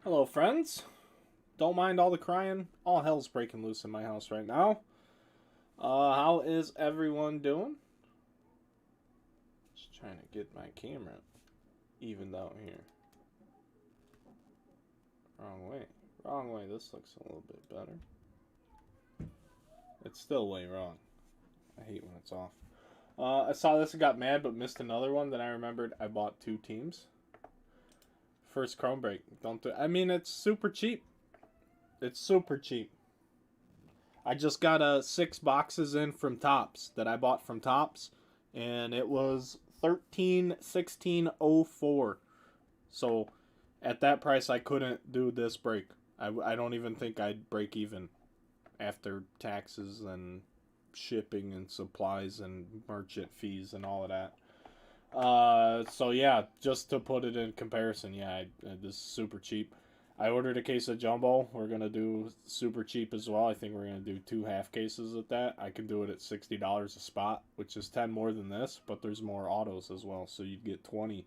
Hello, friends. Don't mind all the crying. All hell's breaking loose in my house right now. How is everyone doing? Just trying to get my camera evened out here. Wrong way. Wrong way. This looks a little bit better. It's still way wrong. I hate when it's off. I saw this and got mad, but missed another one. Then I remembered I bought two teams. First Chrome break. Don't do. I mean, it's super cheap. It's super cheap. I just got six boxes in from Tops that I bought from Tops, and it was 1316.04. So at that price, I couldn't do this break. I don't even think I'd break even after taxes and shipping and supplies and merchant fees and all of that. So yeah, just to put it in comparison, yeah, this is super cheap. I ordered a case of jumbo. We're gonna do super cheap as well. I think we're gonna do two half cases at that. I can do it at $60 a spot, which is 10 more than this, but there's more autos as well, so you'd get 20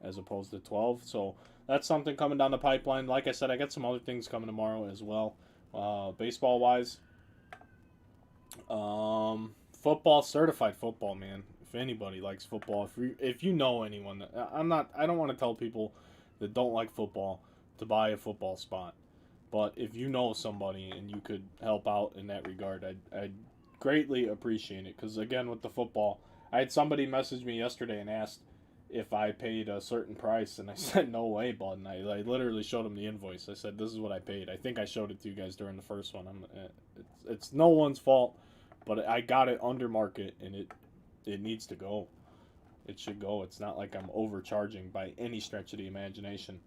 as opposed to 12. So that's something coming down the pipeline. Like I said, I got some other things coming tomorrow as well. Baseball wise, football, certified football, man. If anybody likes football, if you know anyone, I don't want to tell people that don't like football to buy a football spot. But if you know somebody and you could help out in that regard, I'd greatly appreciate it. Because again, with the football, I had somebody message me yesterday and asked if I paid a certain price, and I said no way, bud. And I literally showed him the invoice. I said this is what I paid. I think I showed it to you guys during the first one. It's no one's fault, but I got it under market, and it needs to go. It should go. It's not like I'm overcharging by any stretch of the imagination.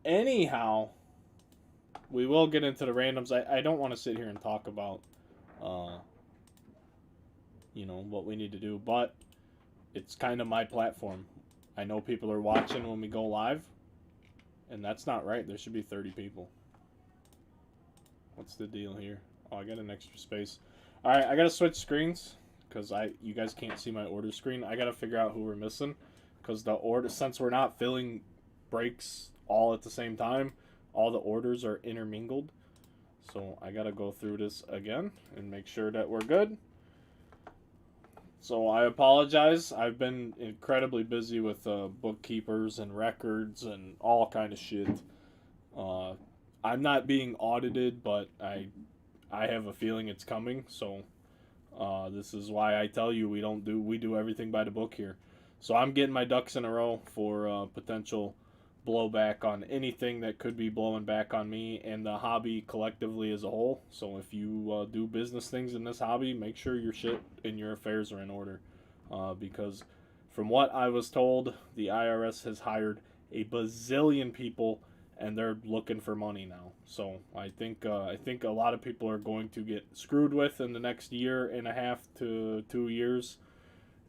Anyhow, we will get into the randoms. I don't want to sit here and talk about, uh, what we need to do, but it's kind of my platform. I know people are watching when we go live, and that's not right. There should be 30 people. What's the deal here? Oh, I got an extra space. All right, I gotta switch screens because you guys can't see my order screen. I gotta figure out who we're missing because the order, since we're not filling breaks all at the same time, all the orders are intermingled. So I gotta go through this again and make sure that we're good. So I apologize. I've been incredibly busy with bookkeepers and records and all kind of shit. Uh, I'm not being audited, but I have a feeling it's coming. So this is why I tell you we do everything by the book here. So I'm getting my ducks in a row for potential blowback on anything that could be blowing back on me and the hobby collectively as a whole. So if you do business things in this hobby, make sure your shit and your affairs are in order. Because from what I was told, the IRS has hired a bazillion people and they're looking for money now. So I think a lot of people are going to get screwed with in the next year and a half to 2 years,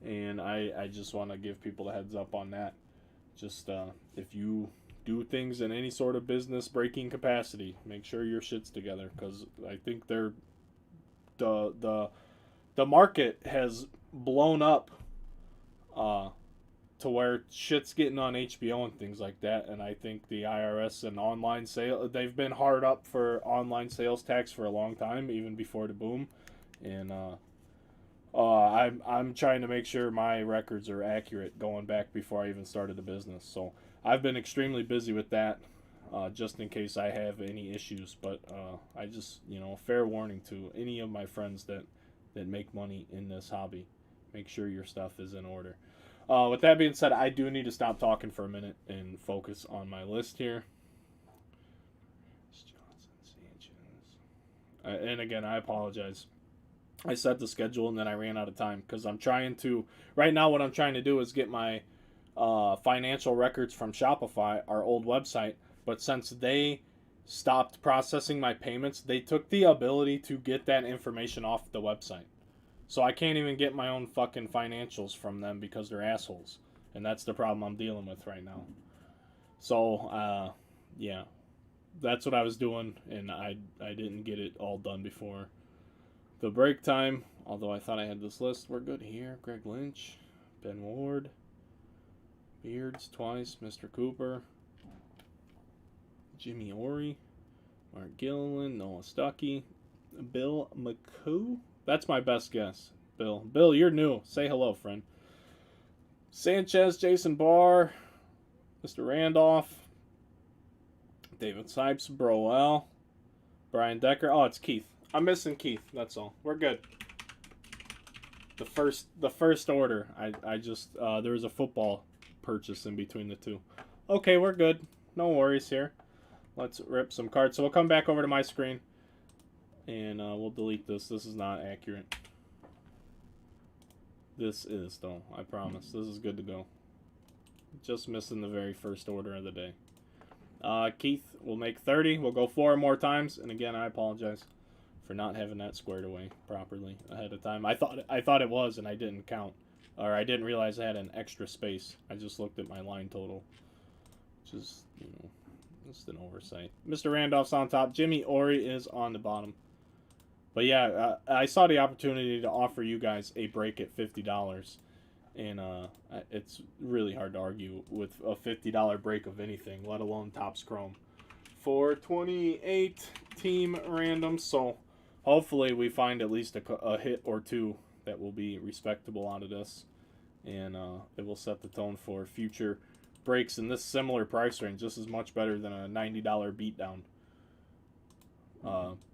and I just want to give people a heads up on that. Just if you do things in any sort of business breaking capacity, make sure your shit's together because I think the the the market has blown up uh, to where shit's getting on HBO and things like that. And I think the IRS and online sale they've been hard up for online sales tax for a long time, even before the boom. And I'm trying to make sure my records are accurate going back before I even started the business. So I've been extremely busy with that, just in case I have any issues. But I just fair warning to any of my friends that make money in this hobby, make sure your stuff is in order. With that being said, I do need to stop talking for a minute and focus on my list here. And again, I apologize. I set the schedule and then I ran out of time because I'm trying to. Right now, what I'm trying to do is get my financial records from Shopify, our old website. But since they stopped processing my payments, they took the ability to get that information off the website. So I can't even get my own fucking financials from them because they're assholes. And that's the problem I'm dealing with right now. So, yeah, that's what I was doing, and I didn't get it all done before the break time. Although I thought I had this list. We're good here. Greg Lynch, Ben Ward, Beards twice, Mr. Cooper, Jimmy Ori, Mark Gilliland, Noah Stuckey, Bill McCoo. That's my best guess. Bill, you're new. Say hello, friend. Sanchez, Jason Barr, Mr. Randolph, David Sipes, Broel, Brian Decker. Oh, it's Keith. I'm missing Keith. That's all. We're good. The first order. I just there was a football purchase in between the two. Okay, we're good. No worries here. Let's rip some cards. So we'll come back over to my screen, and we'll delete this. This is not accurate. This is, though. I promise. This is good to go. Just missing the very first order of the day. Keith will make 30. We'll go 4 more times. And again, I apologize for not having that squared away properly ahead of time. I thought it was, and I didn't count. Or I didn't realize I had an extra space. I just looked at my line total. Which is, you know, just an oversight. Mr. Randolph's on top. Jimmy Ori is on the bottom. But yeah, I saw the opportunity to offer you guys a break at $50. And it's really hard to argue with a $50 break of anything, let alone Topps Chrome. For 28 team random. So hopefully we find at least a hit or two that will be respectable out of this. And it will set the tone for future breaks in this similar price range. This is much better than a $90 beatdown.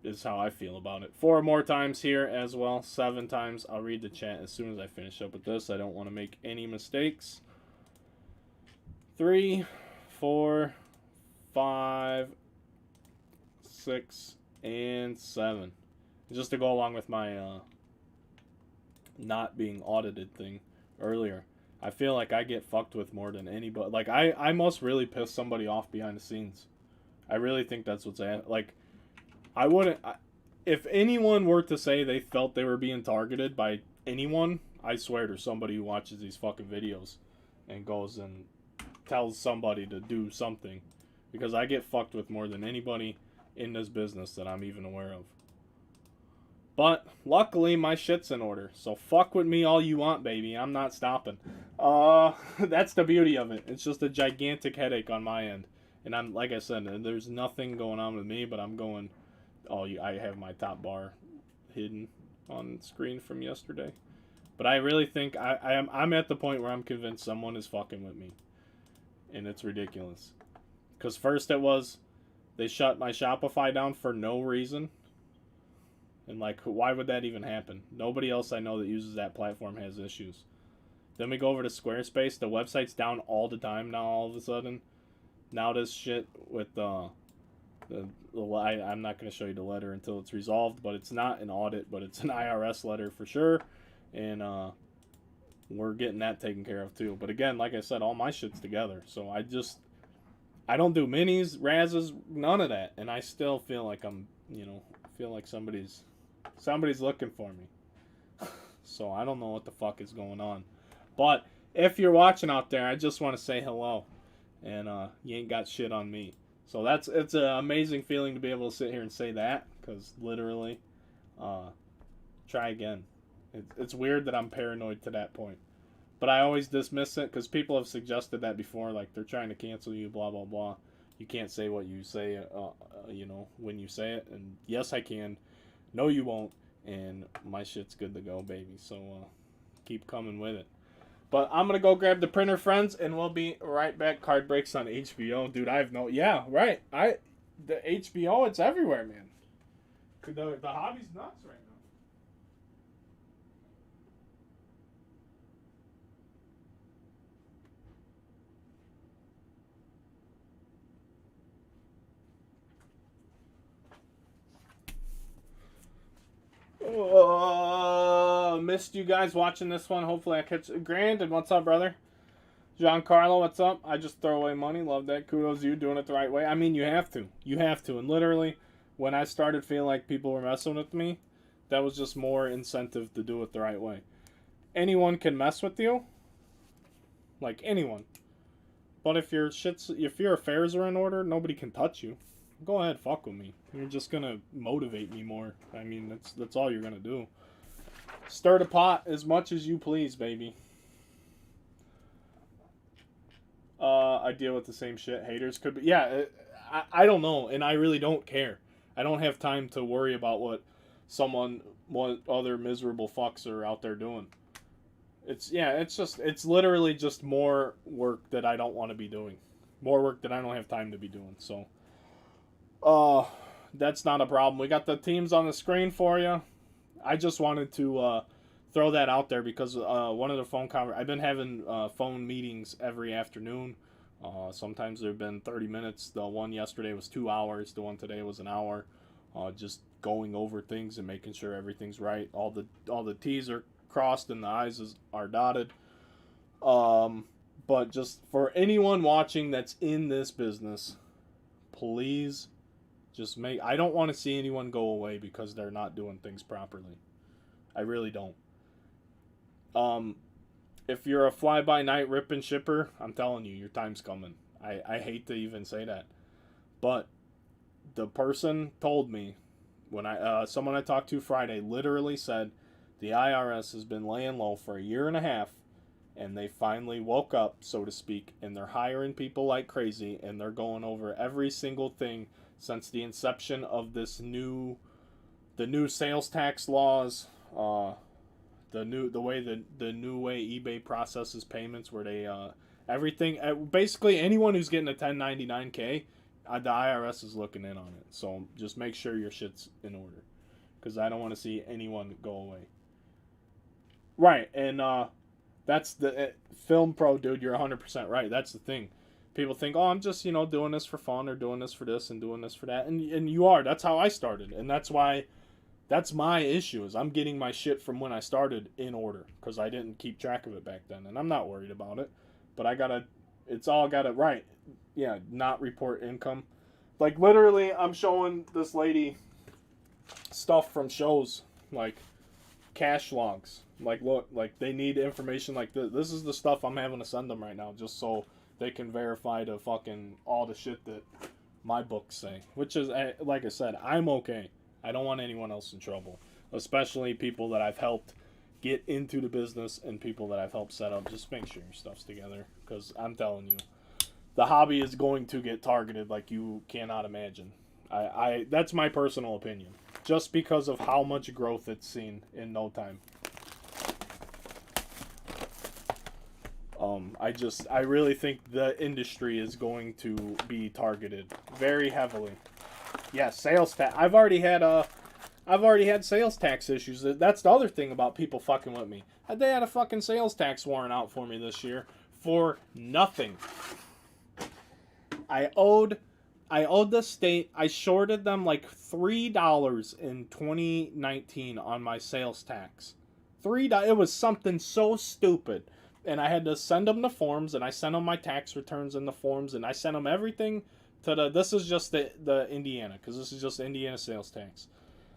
Is how I feel about it. 4 more times here as well. 7 times. I'll read the chat as soon as I finish up with this. I don't want to make any mistakes. 3, 4, 5, 6, and 7. Just to go along with my not being audited thing earlier. I feel like I get fucked with more than anybody. Like, I must really piss somebody off behind the scenes. I really think that's what's like. I wouldn't. If anyone were to say they felt they were being targeted by anyone, I swear there's somebody who watches these fucking videos and goes and tells somebody to do something. Because I get fucked with more than anybody in this business that I'm even aware of. But luckily my shit's in order. So fuck with me all you want, baby. I'm not stopping. That's the beauty of it. It's just a gigantic headache on my end. And I'm, like I said, there's nothing going on with me, but I'm going... Oh, I have my top bar hidden on screen from yesterday. But I really think I'm at the point where I'm convinced someone is fucking with me. And it's ridiculous. Because first it was, they shut my Shopify down for no reason. And like, why would that even happen? Nobody else I know that uses that platform has issues. Then we go over to Squarespace. The website's down all the time now all of a sudden. Now this shit with I'm not going to show you the letter until it's resolved, but it's not an audit, but it's an IRS letter for sure, and we're getting that taken care of too. But again, like I said, all my shit's together, so I don't do minis, razzes, none of that, and I still feel like I'm, feel like somebody's looking for me. So I don't know what the fuck is going on, but if you're watching out there, I just want to say hello, and you ain't got shit on me. So it's an amazing feeling to be able to sit here and say that, because literally, try again. It's weird that I'm paranoid to that point. But I always dismiss it, because people have suggested that before, like they're trying to cancel you, blah, blah, blah. You can't say what you say, when you say it. And yes, I can. No, you won't. And my shit's good to go, baby. So keep coming with it. But I'm going to go grab the printer, friends, and we'll be right back. Card breaks on HBO. Dude, I have no... Yeah, right. The HBO, it's everywhere, man. The hobby's nuts right now. Missed you guys watching this one. Hopefully I catch... Grandin, what's up, brother? Giancarlo, what's up? I just throw away money. Love that. Kudos you doing it the right way. I mean, you have to. You have to. And literally, when I started feeling like people were messing with me, that was just more incentive to do it the right way. Anyone can mess with you. Like, anyone. But if your affairs are in order, nobody can touch you. Go ahead, fuck with me. You're just gonna motivate me more. I mean, that's all you're gonna do. Stir the pot as much as you please, baby. I deal with the same shit. Haters could be... Yeah, I don't know, and I really don't care. I don't have time to worry about what other miserable fucks are out there doing. It's literally just more work that I don't want to be doing, more work that I don't have time to be doing. So, uh, that's not a problem. We got the teams on the screen for you. I just wanted to throw that out there because one of the I've been having phone meetings every afternoon. Sometimes there have been 30 minutes. The one yesterday was 2 hours. The one today was an hour. Just going over things and making sure everything's right. All the T's are crossed and the I's are dotted. But just for anyone watching that's in this business, please I don't want to see anyone go away because they're not doing things properly. I really don't. If you're a fly-by-night rip and shipper, I'm telling you, your time's coming. I hate to even say that. But the person told me, when someone I talked to Friday literally said, the IRS has been laying low for a year and a half, and they finally woke up, so to speak, and they're hiring people like crazy, and they're going over every single thing since the inception of the new sales tax laws, the new way eBay processes payments, where they everything, basically anyone who's getting a 1099K, the IRS is looking in on it. So just make sure your shit's in order, because I don't want to see anyone go away. Right, and that's the Film Pro, dude. You're 100% right. That's the thing. People think, oh, I'm just doing this for fun, or doing this for this and doing this for that, and you are. That's how I started, and that's why. That's my issue, is I'm getting my shit from when I started in order, because I didn't keep track of it back then, and I'm not worried about it. But it's all gotta, right, yeah, not report income. Like, literally, I'm showing this lady stuff from shows, like cash logs. Like, look, like, they need information like this. This is the stuff I'm having to send them right now, just so they can verify the fucking, all the shit that my books say. Which is, like I said, I'm okay. I don't want anyone else in trouble, especially people that I've helped get into the business and people that I've helped set up. Just make sure your stuff's together, because I'm telling you, the hobby is going to get targeted like you cannot imagine. I that's my personal opinion, just because of how much growth it's seen in no time. I really think the industry is going to be targeted very heavily. Yeah, sales tax. I've already had sales tax issues. That's the other thing about people fucking with me. They had a fucking sales tax warrant out for me this year for nothing. I owed the state. I shorted them like $3 in 2019 on my sales tax. $3. It was something so stupid, and I had to send them the forms, and I sent them my tax returns and the forms, and I sent them everything. This is just the Indiana, because this is just Indiana sales tax.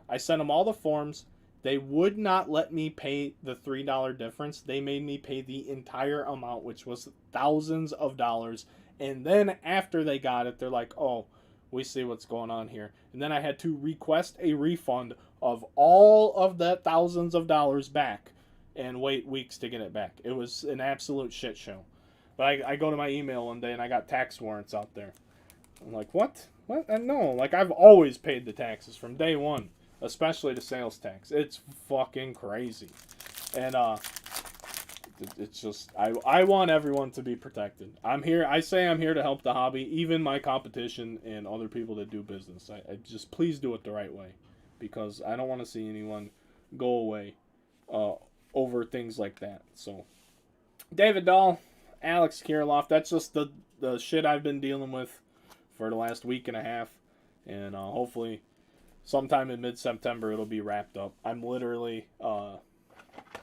I sent them all the forms. They would not let me pay the $3 difference. They made me pay the entire amount, which was thousands of dollars. And then after they got it, they're like, oh, we see what's going on here. And then I had to request a refund of all of that thousands of dollars back and wait weeks to get it back. It was an absolute shit show. But I go to my email one day and I got tax warrants out there. I'm like, what? What? No, like, I've always paid the taxes from day one, especially the sales tax. It's fucking crazy. And it's just, I want everyone to be protected. I'm here to help the hobby, even my competition and other people that do business. I just, please do it the right way, because I don't want to see anyone go away over things like that. So, David Dahl, Alex Kirilloff, that's just the shit I've been dealing with for the last week and a half, and hopefully sometime in mid-September it'll be wrapped up. I'm literally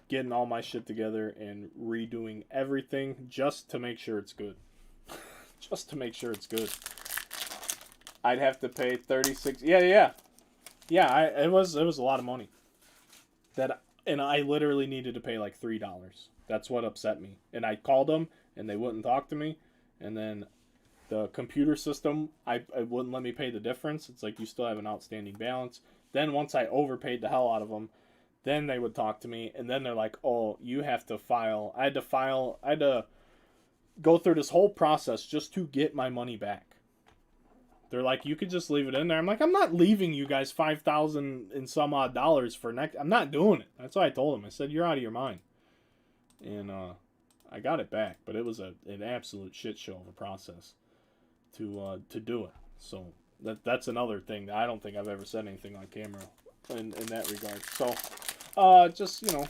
getting all my shit together and redoing everything just to make sure it's good. Just to make sure it's good. I'd have to pay 36. Yeah. It was a lot of money. And I literally needed to pay like $3. That's what upset me. And I called them and they wouldn't talk to me. And then the computer system, I wouldn't let me pay the difference. It's like, you still have an outstanding balance. Then once I overpaid the hell out of them, then they would talk to me, and then they're like, oh, you have to file. I had to go through this whole process just to get my money back. They're like, you could just leave it in there. I'm like, I'm not leaving you guys $5,000 and some odd dollars for next. I'm not doing it. That's what I told him. I said, you're out of your mind. And I got it back, but it was an absolute shit show of a process to do it. So that's another thing that I don't think I've ever said anything on camera in that regard. So just, you know,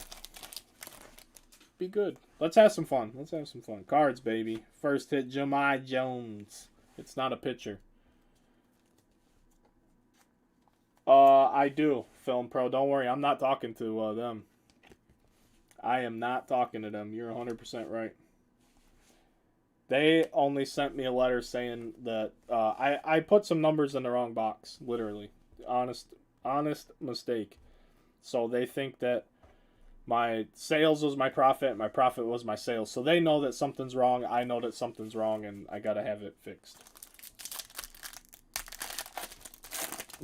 be good. Let's have some fun. Let's have some fun. Cards, baby. First hit, Jahmai Jones. It's not a pitcher. I do, Film Pro. Don't worry. I'm not talking to them. I am not talking to them. You're 100% right. They only sent me a letter saying that I put some numbers in the wrong box. Literally. Honest mistake. So they think that my sales was my profit was my sales. So they know that something's wrong. I know that something's wrong, and I gotta have it fixed.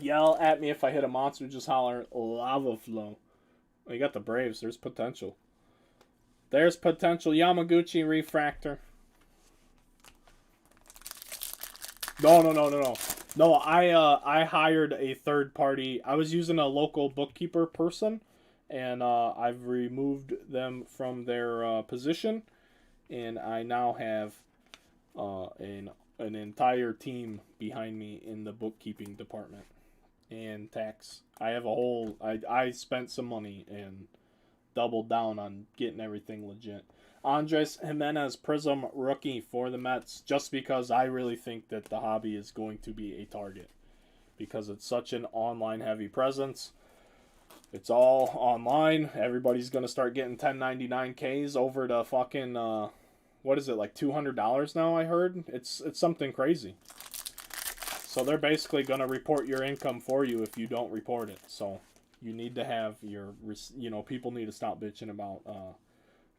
Yell at me if I hit a monster. Just holler Lava Flow. Oh, you got the Braves. There's potential. There's potential. Yamaguchi Refractor. No. No, I hired a third party. I was using a local bookkeeper person, and I've removed them from their position, and I now have an entire team behind me in the bookkeeping department and tax. I have a whole. I spent some money and doubled down on getting everything legit. Andres Jimenez Prism rookie for the Mets, just because I really think that the hobby is going to be a target because it's such an online heavy presence. It's all online. Everybody's going to start getting 1099Ks over to fucking what is it, like $200 now, I heard. It's something crazy. So they're basically going to report your income for you if you don't report it. So you need to have your, you know, people need to stop bitching about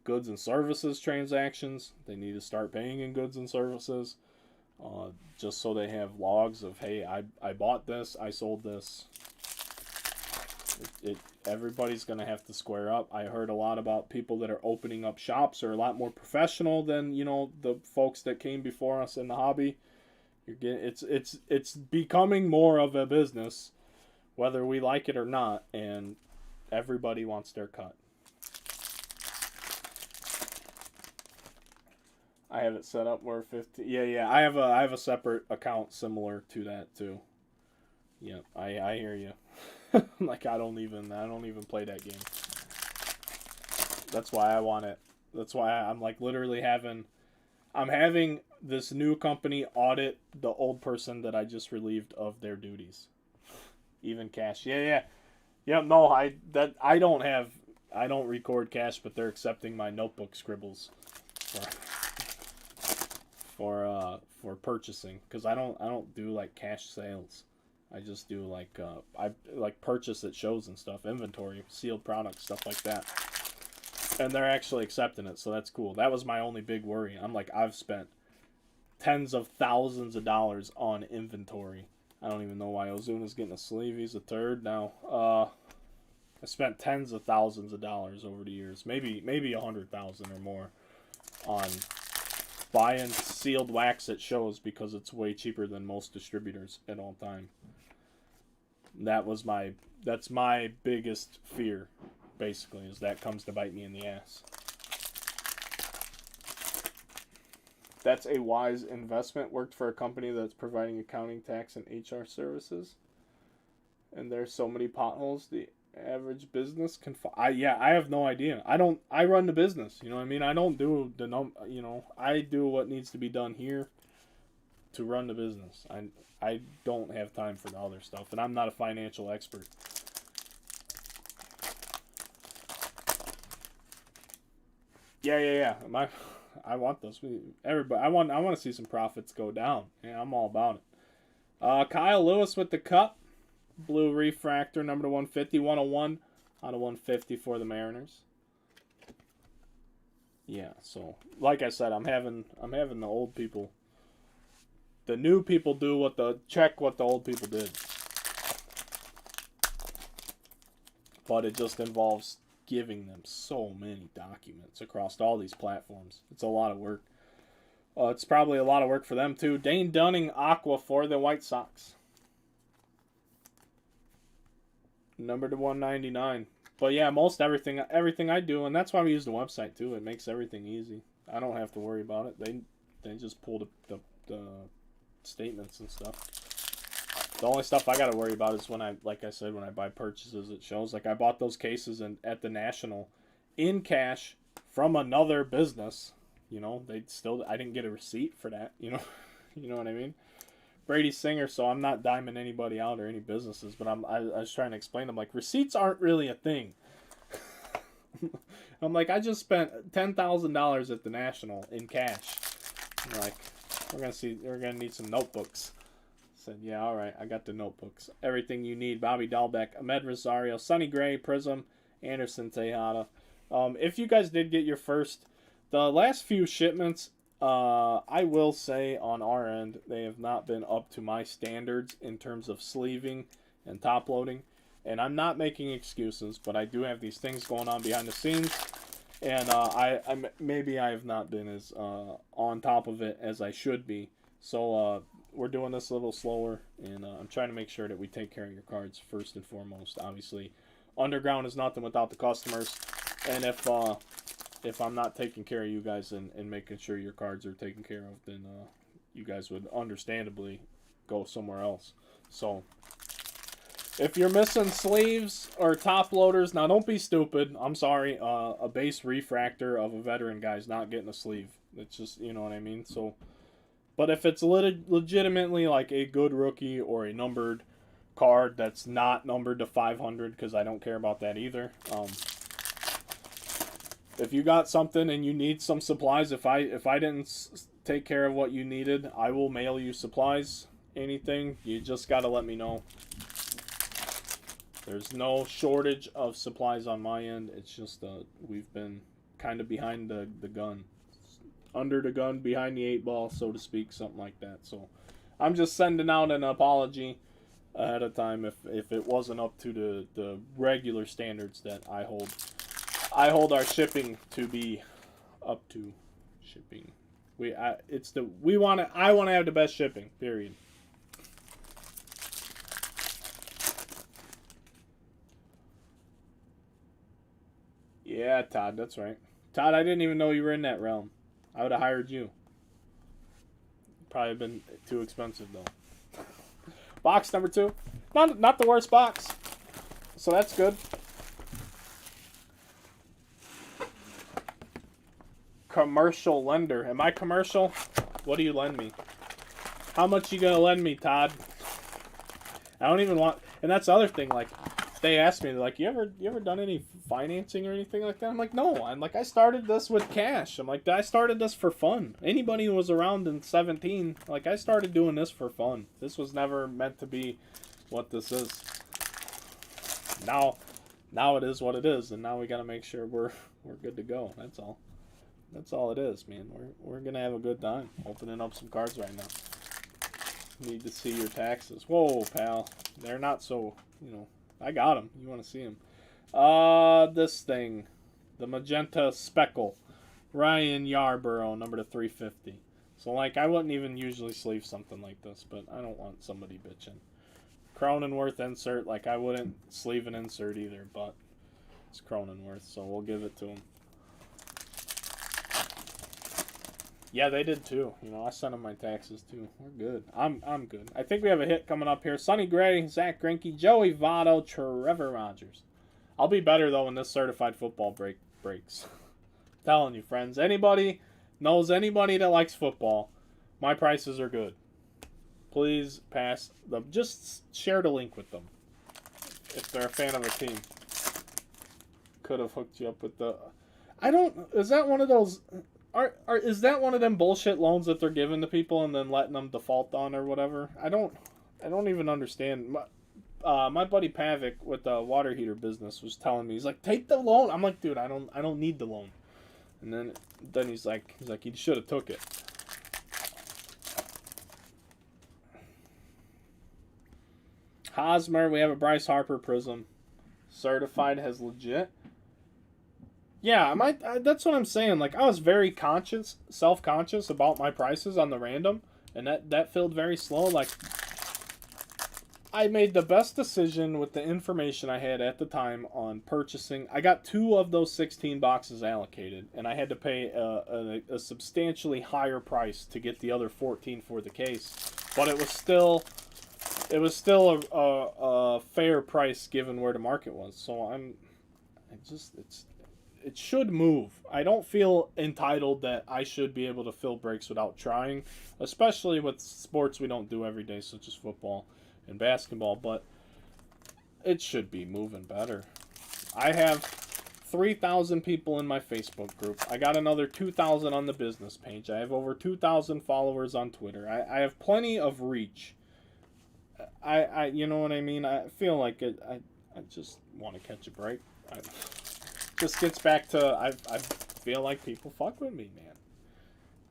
goods and services transactions. They need to start paying in goods and services, just so they have logs of, hey, I bought this, I sold this. Everybody's going to have to square up. I heard a lot about people that are opening up shops are a lot more professional than, you know, the folks that came before us in the hobby. You're getting, it's becoming more of a business, whether we like it or not, and everybody wants their cut. I have it set up where 50. Yeah. I have a separate account similar to that too. Yeah, I hear you. Like I don't even play that game. That's why I want it. That's why I'm like literally having this new company audit the old person that I just relieved of their duties. Even cash. Yeah. No, I don't record cash, but they're accepting my notebook scribbles for purchasing, because I don't do like cash sales. I just do like I like purchase at shows and stuff, inventory, sealed products, stuff like that. And they're actually accepting it, so that's cool. That was my only big worry. I'm like, I've spent tens of thousands of dollars on inventory. I don't even know why Ozuna's getting a sleeve. He's a third now. I spent tens of thousands of dollars over the years, maybe 100,000 or more, on buying sealed wax at shows because it's way cheaper than most distributors at all time. That's my biggest fear, basically, is that comes to bite me in the ass. That's a wise investment. Worked for a company that's providing accounting, tax, and HR services. And there's so many potholes the average business can I have no idea. I run the business, you know what I mean? I don't do I do what needs to be done here to run the business. I don't have time for the other stuff, and I'm not a financial expert. Yeah. I want this. Everybody, I want to see some profits go down. Yeah, I'm all about it. Kyle Lewis with the cup. Blue refractor, number to 150, 101 out of 150 for the Mariners. Yeah, so like I said, I'm having the old people. The new people do what the old people did. But it just involves giving them so many documents across all these platforms. It's a lot of work. It's probably a lot of work for them too. Dane Dunning Aqua for the White Sox. Number to 199. But yeah, most everything I do, and that's why we use the website too. It makes everything easy. I don't have to worry about it. They just pull the statements and stuff. The only stuff I got to worry about is when I, like I said, when I buy purchases, it shows. Like I bought those cases at the National in cash from another business. You know, I didn't get a receipt for that. You know, you know what I mean. Brady Singer, so I'm not diming anybody out or any businesses, but I was trying to explain to them, like, receipts aren't really a thing. I'm like, I just spent $10,000 at the National in cash. I'm like, we're gonna need some notebooks. I said, yeah, all right, I got the notebooks. Everything you need. Bobby Dahlbeck, Ahmed Rosario, Sonny Gray, Prism, Anderson Tejada. If you guys did get your first, the last few shipments, I will say on our end, they have not been up to my standards in terms of sleeving and top loading. And I'm not making excuses, but I do have these things going on behind the scenes. And maybe I have not been as on top of it as I should be. So we're doing this a little slower, and I'm trying to make sure that we take care of your cards first and foremost. Obviously, Underground is nothing without the customers. And if I'm not taking care of you guys and making sure your cards are taken care of, then you guys would understandably go somewhere else. So if you're missing sleeves or top loaders, now don't be stupid. I'm sorry. A base refractor of a veteran guy's not getting a sleeve. It's just, you know what I mean? So, but if it's legitimately like a good rookie or a numbered card that's not numbered to 500, because I don't care about that either. If you got something and you need some supplies, if I didn't take care of what you needed, I will mail you supplies. Anything, you just got to let me know. There's no shortage of supplies on my end. It's just we've been kind of behind the gun. Under the gun, behind the 8 ball, so to speak, something like that. So I'm just sending out an apology ahead of time if it wasn't up to the regular standards that I hold. I hold our shipping to be up to shipping. I want to have the best shipping, period. Yeah, Todd, that's right. Todd, I didn't even know you were in that realm. I would have hired you. Probably been too expensive though. Box number 2. Not the worst box. So that's good. Commercial lender. Am I commercial? What do you lend me? How much you gonna lend me, Todd? I don't even want. And that's the other thing. Like, they asked me, like, you ever done any financing or anything like that? I'm like, no. I'm like, I started this with cash. I'm like, I started this for fun. Anybody who was around in 17, like, I started doing this for fun. This was never meant to be what this is. Now it is what it is, and now we gotta make sure we're good to go. That's all. That's all it is, man. We're gonna have a good time opening up some cards right now. Need to see your taxes. Whoa, pal. They're not so, I got them. You want to see them. This thing. The Magenta Speckle. Ryan Yarborough, number to 350. So, like, I wouldn't even usually sleeve something like this, but I don't want somebody bitching. Cronenworth insert. Like, I wouldn't sleeve an insert either, but it's Cronenworth, so we'll give it to him. Yeah, they did too. I sent them my taxes too. We're good. I'm good. I think we have a hit coming up here. Sonny Gray, Zach Greinke, Joey Votto, Trevor Rogers. I'll be better though when this certified football breaks. I'm telling you, friends. Anybody knows anybody that likes football, my prices are good. Please pass them. Just share the link with them if they're a fan of a team. Could have hooked you up with the. Is that one of those? Is that one of them bullshit loans that they're giving to people and then letting them default on or whatever? I don't even understand. My buddy Pavic with the water heater business was telling me, he's like, take the loan. I'm like, dude, I don't need the loan. And then he's like he should have took it. Hosmer, we have a Bryce Harper Prism. Certified as legit. Yeah, that's what I'm saying. Like I was very self-conscious about my prices on the random, and that felt very slow. Like I made the best decision with the information I had at the time on purchasing. I got 2 of those 16 boxes allocated, and I had to pay a substantially higher price to get the other 14 for the case. But it was still a fair price given where the market was. So it should move. I don't feel entitled that I should be able to fill breaks without trying, especially with sports we don't do every day, such as football and basketball, but it should be moving better. I have 3,000 people in my Facebook group. I got another 2,000 on the business page. I have over 2,000 followers on Twitter. I have plenty of reach. You know what I mean? I feel like I just want to catch a break. Just gets back to I feel like people fuck with me, man.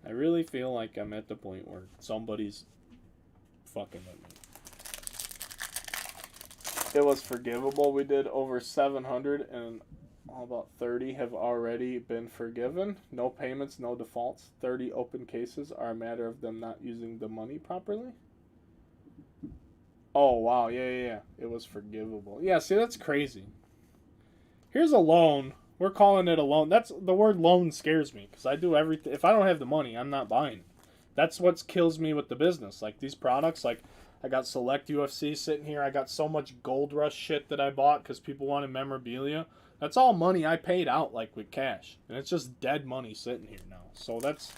I really feel like I'm at the point where somebody's fucking with me. It was forgivable. We did over 700 and all about 30 have already been forgiven. No payments, no defaults. 30 open cases are a matter of them not using the money properly. Oh, wow. Yeah. It was forgivable. Yeah, see, that's crazy. Here's a loan. We're calling it a loan. That's the word loan scares me because I do everything. If I don't have the money, I'm not buying. That's what kills me with the business. Like these products, like I got Select UFC sitting here. I got so much Gold Rush shit that I bought because people wanted memorabilia. That's all money I paid out like with cash, and it's just dead money sitting here now. So that's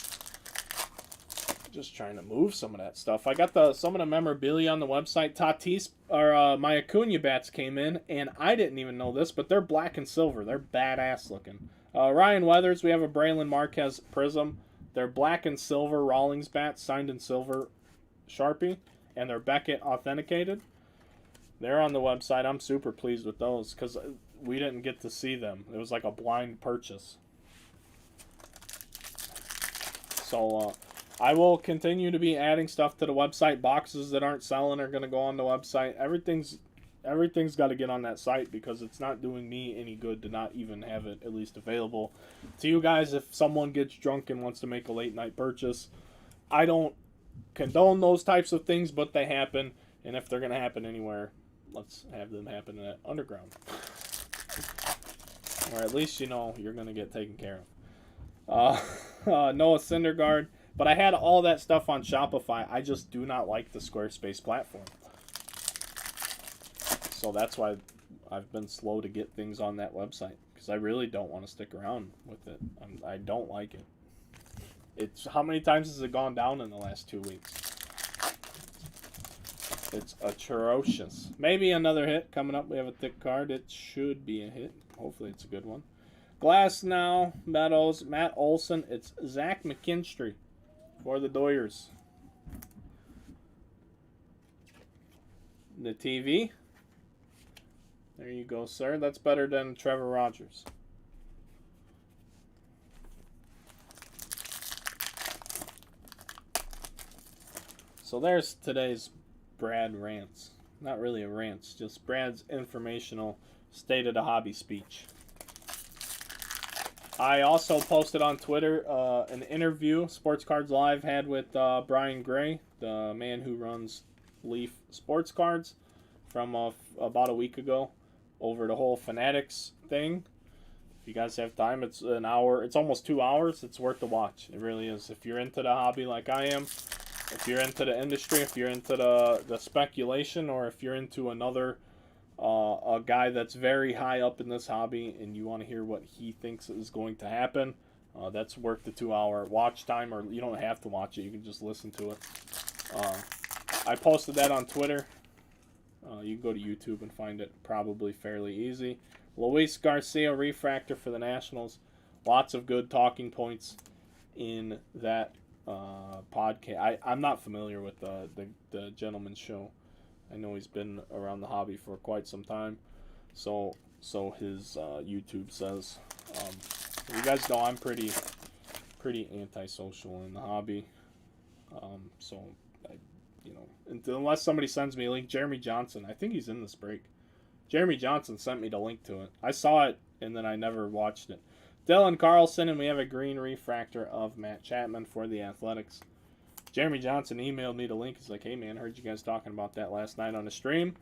just trying to move some of that stuff. I got some of the memorabilia on the website. Tatis or my Acuna bats came in, and I didn't even know this, but they're black and silver. They're badass looking. Ryan Weathers, we have a Braylon Marquez Prism. They're black and silver Rawlings bats, signed in silver Sharpie, and they're Beckett authenticated. They're on the website. I'm super pleased with those because we didn't get to see them. It was like a blind purchase. So I will continue to be adding stuff to the website. Boxes that aren't selling are going to go on the website. Everything's got to get on that site because it's not doing me any good to not even have it at least available to you guys. If someone gets drunk and wants to make a late night purchase, I don't condone those types of things, but they happen. And if they're going to happen anywhere, let's have them happen at underground. Or at least you know you're going to get taken care of. Noah Syndergaard. But I had all that stuff on Shopify. I just do not like the Squarespace platform. So that's why I've been slow to get things on that website. Because I really don't want to stick around with it. I don't like it. It's how many times has it gone down in the last 2 weeks? It's atrocious. Maybe another hit coming up. We have a thick card. It should be a hit. Hopefully it's a good one. Glass now. Meadows. Matt Olson. It's Zach McKinstry for the Doyers. The TV. There you go, sir. That's better than Trevor Rogers. So there's today's Brad rants. Not really a rant, just Brad's informational state of the hobby speech. I also posted on Twitter an interview Sports Cards Live had with Brian Gray, the man who runs Leaf Sports Cards, from about a week ago over the whole Fanatics thing. If you guys have time, it's an hour. It's almost 2 hours. It's worth the watch. It really is. If you're into the hobby like I am, if you're into the industry, if you're into the speculation, or if you're into another a guy that's very high up in this hobby and you want to hear what he thinks is going to happen, that's worth the 2 hour watch time, or you don't have to watch it. You can just listen to it. I posted that on Twitter. You can go to YouTube and find it probably fairly easy. Luis Garcia refractor for the Nationals. Lots of good talking points in that podcast. I'm not familiar with the gentleman's show. I know he's been around the hobby for quite some time. So his YouTube says. You guys know I'm pretty antisocial in the hobby. So unless somebody sends me a link, Jeremy Johnson, I think he's in this break. Jeremy Johnson sent me the link to it. I saw it and then I never watched it. Dylan Carlson, and we have a green refractor of Matt Chapman for the Athletics. Jeremy Johnson emailed me the link. He's like, hey, man, heard you guys talking about that last night on the stream.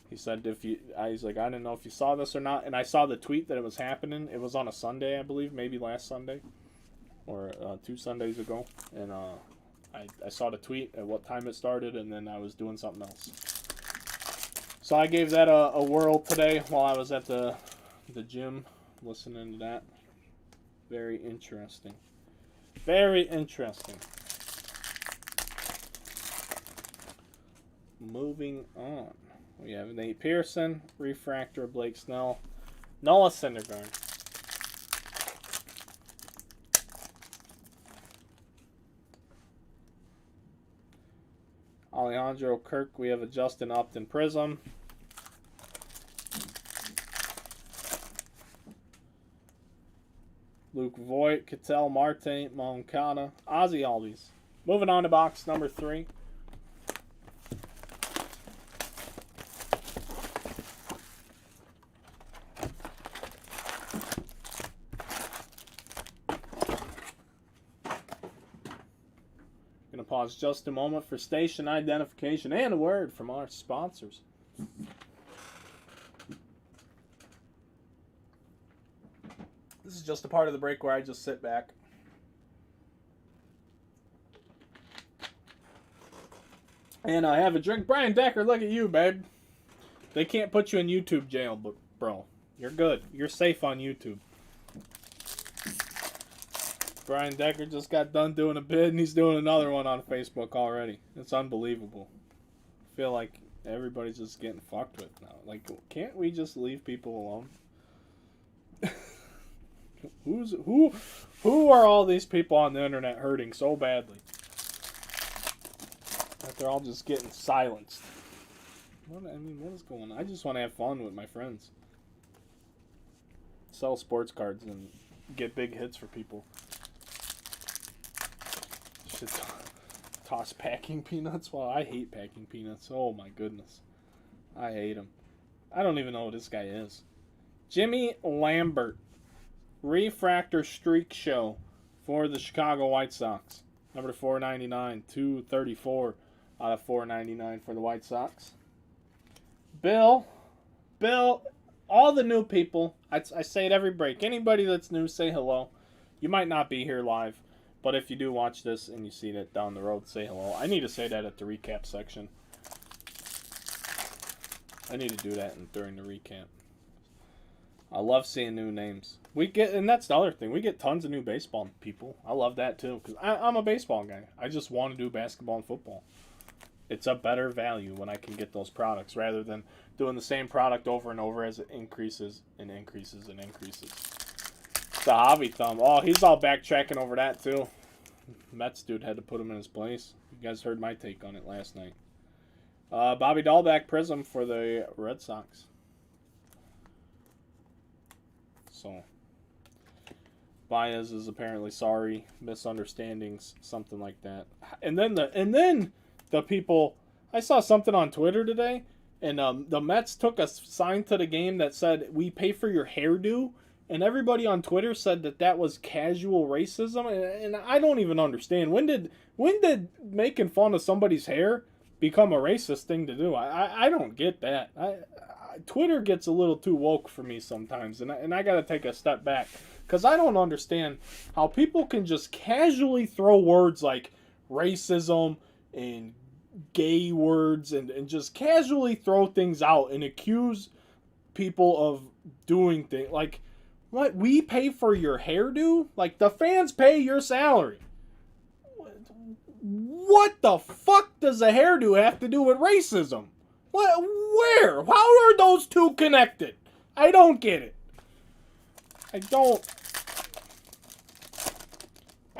He said, he's like, I didn't know if you saw this or not. And I saw the tweet that it was happening. It was on a Sunday, I believe, maybe last Sunday or 2 Sundays ago. And I saw the tweet at what time it started, and then I was doing something else. So I gave that a whirl today while I was at the gym listening to that. Very interesting. Very interesting. Moving on. We have Nate Pearson, refractor Blake Snell, Noah Syndergaard. Alejandro Kirk, we have a Justin Upton Prism. Luke Voigt, Ketel Marte, Moncada, Ozzie Albies. Moving on to box number 3. Gonna pause just a moment for station identification and a word from our sponsors. This is just a part of the break where I just sit back. And I have a drink. Brian Decker, look at you, babe. They can't put you in YouTube jail, but bro, you're good. You're safe on YouTube. Brian Decker just got done doing a bid, and he's doing another one on Facebook already. It's unbelievable. I feel like everybody's just getting fucked with now. Like, can't we just leave people alone? Who are all these people on the internet hurting so badly that they're all just getting silenced? What is going on? I just want to have fun with my friends. Sell sports cards and get big hits for people. Should toss packing peanuts? Well, I hate packing peanuts. Oh my goodness. I hate them. I don't even know who this guy is. Jimmy Lambert. Refractor Streak Show for the Chicago White Sox. Number 499, 234 out of 499 for the White Sox. Bill, all the new people, I say it every break. Anybody that's new, say hello. You might not be here live, but if you do watch this and you see it down the road, say hello. I need to say that at the recap section. I need to do that during the recap. I love seeing new names. And that's the other thing. We get tons of new baseball people. I love that too, because I'm a baseball guy. I just want to do basketball and football. It's a better value when I can get those products rather than doing the same product over and over as it increases and increases and increases. The Hobby Thumb. Oh, he's all backtracking over that too. Mets dude had to put him in his place. You guys heard my take on it last night. Bobby Dahlbeck Prism for the Red Sox. So, Baez is apparently sorry, misunderstandings, something like that. And then the people, I saw something on Twitter today, and the Mets took a sign to the game that said, "We pay for your hairdo," and everybody on Twitter said that was casual racism, and I don't even understand. When did making fun of somebody's hair become a racist thing to do? I don't get that. Twitter gets a little too woke for me sometimes, and I got to take a step back because I don't understand how people can just casually throw words like racism and gay words and just casually throw things out and accuse people of doing things like, what, we pay for your hairdo? Like, the fans pay your salary. What the fuck does a hairdo have to do with racism? What? Where? How are those two connected? I don't get it. I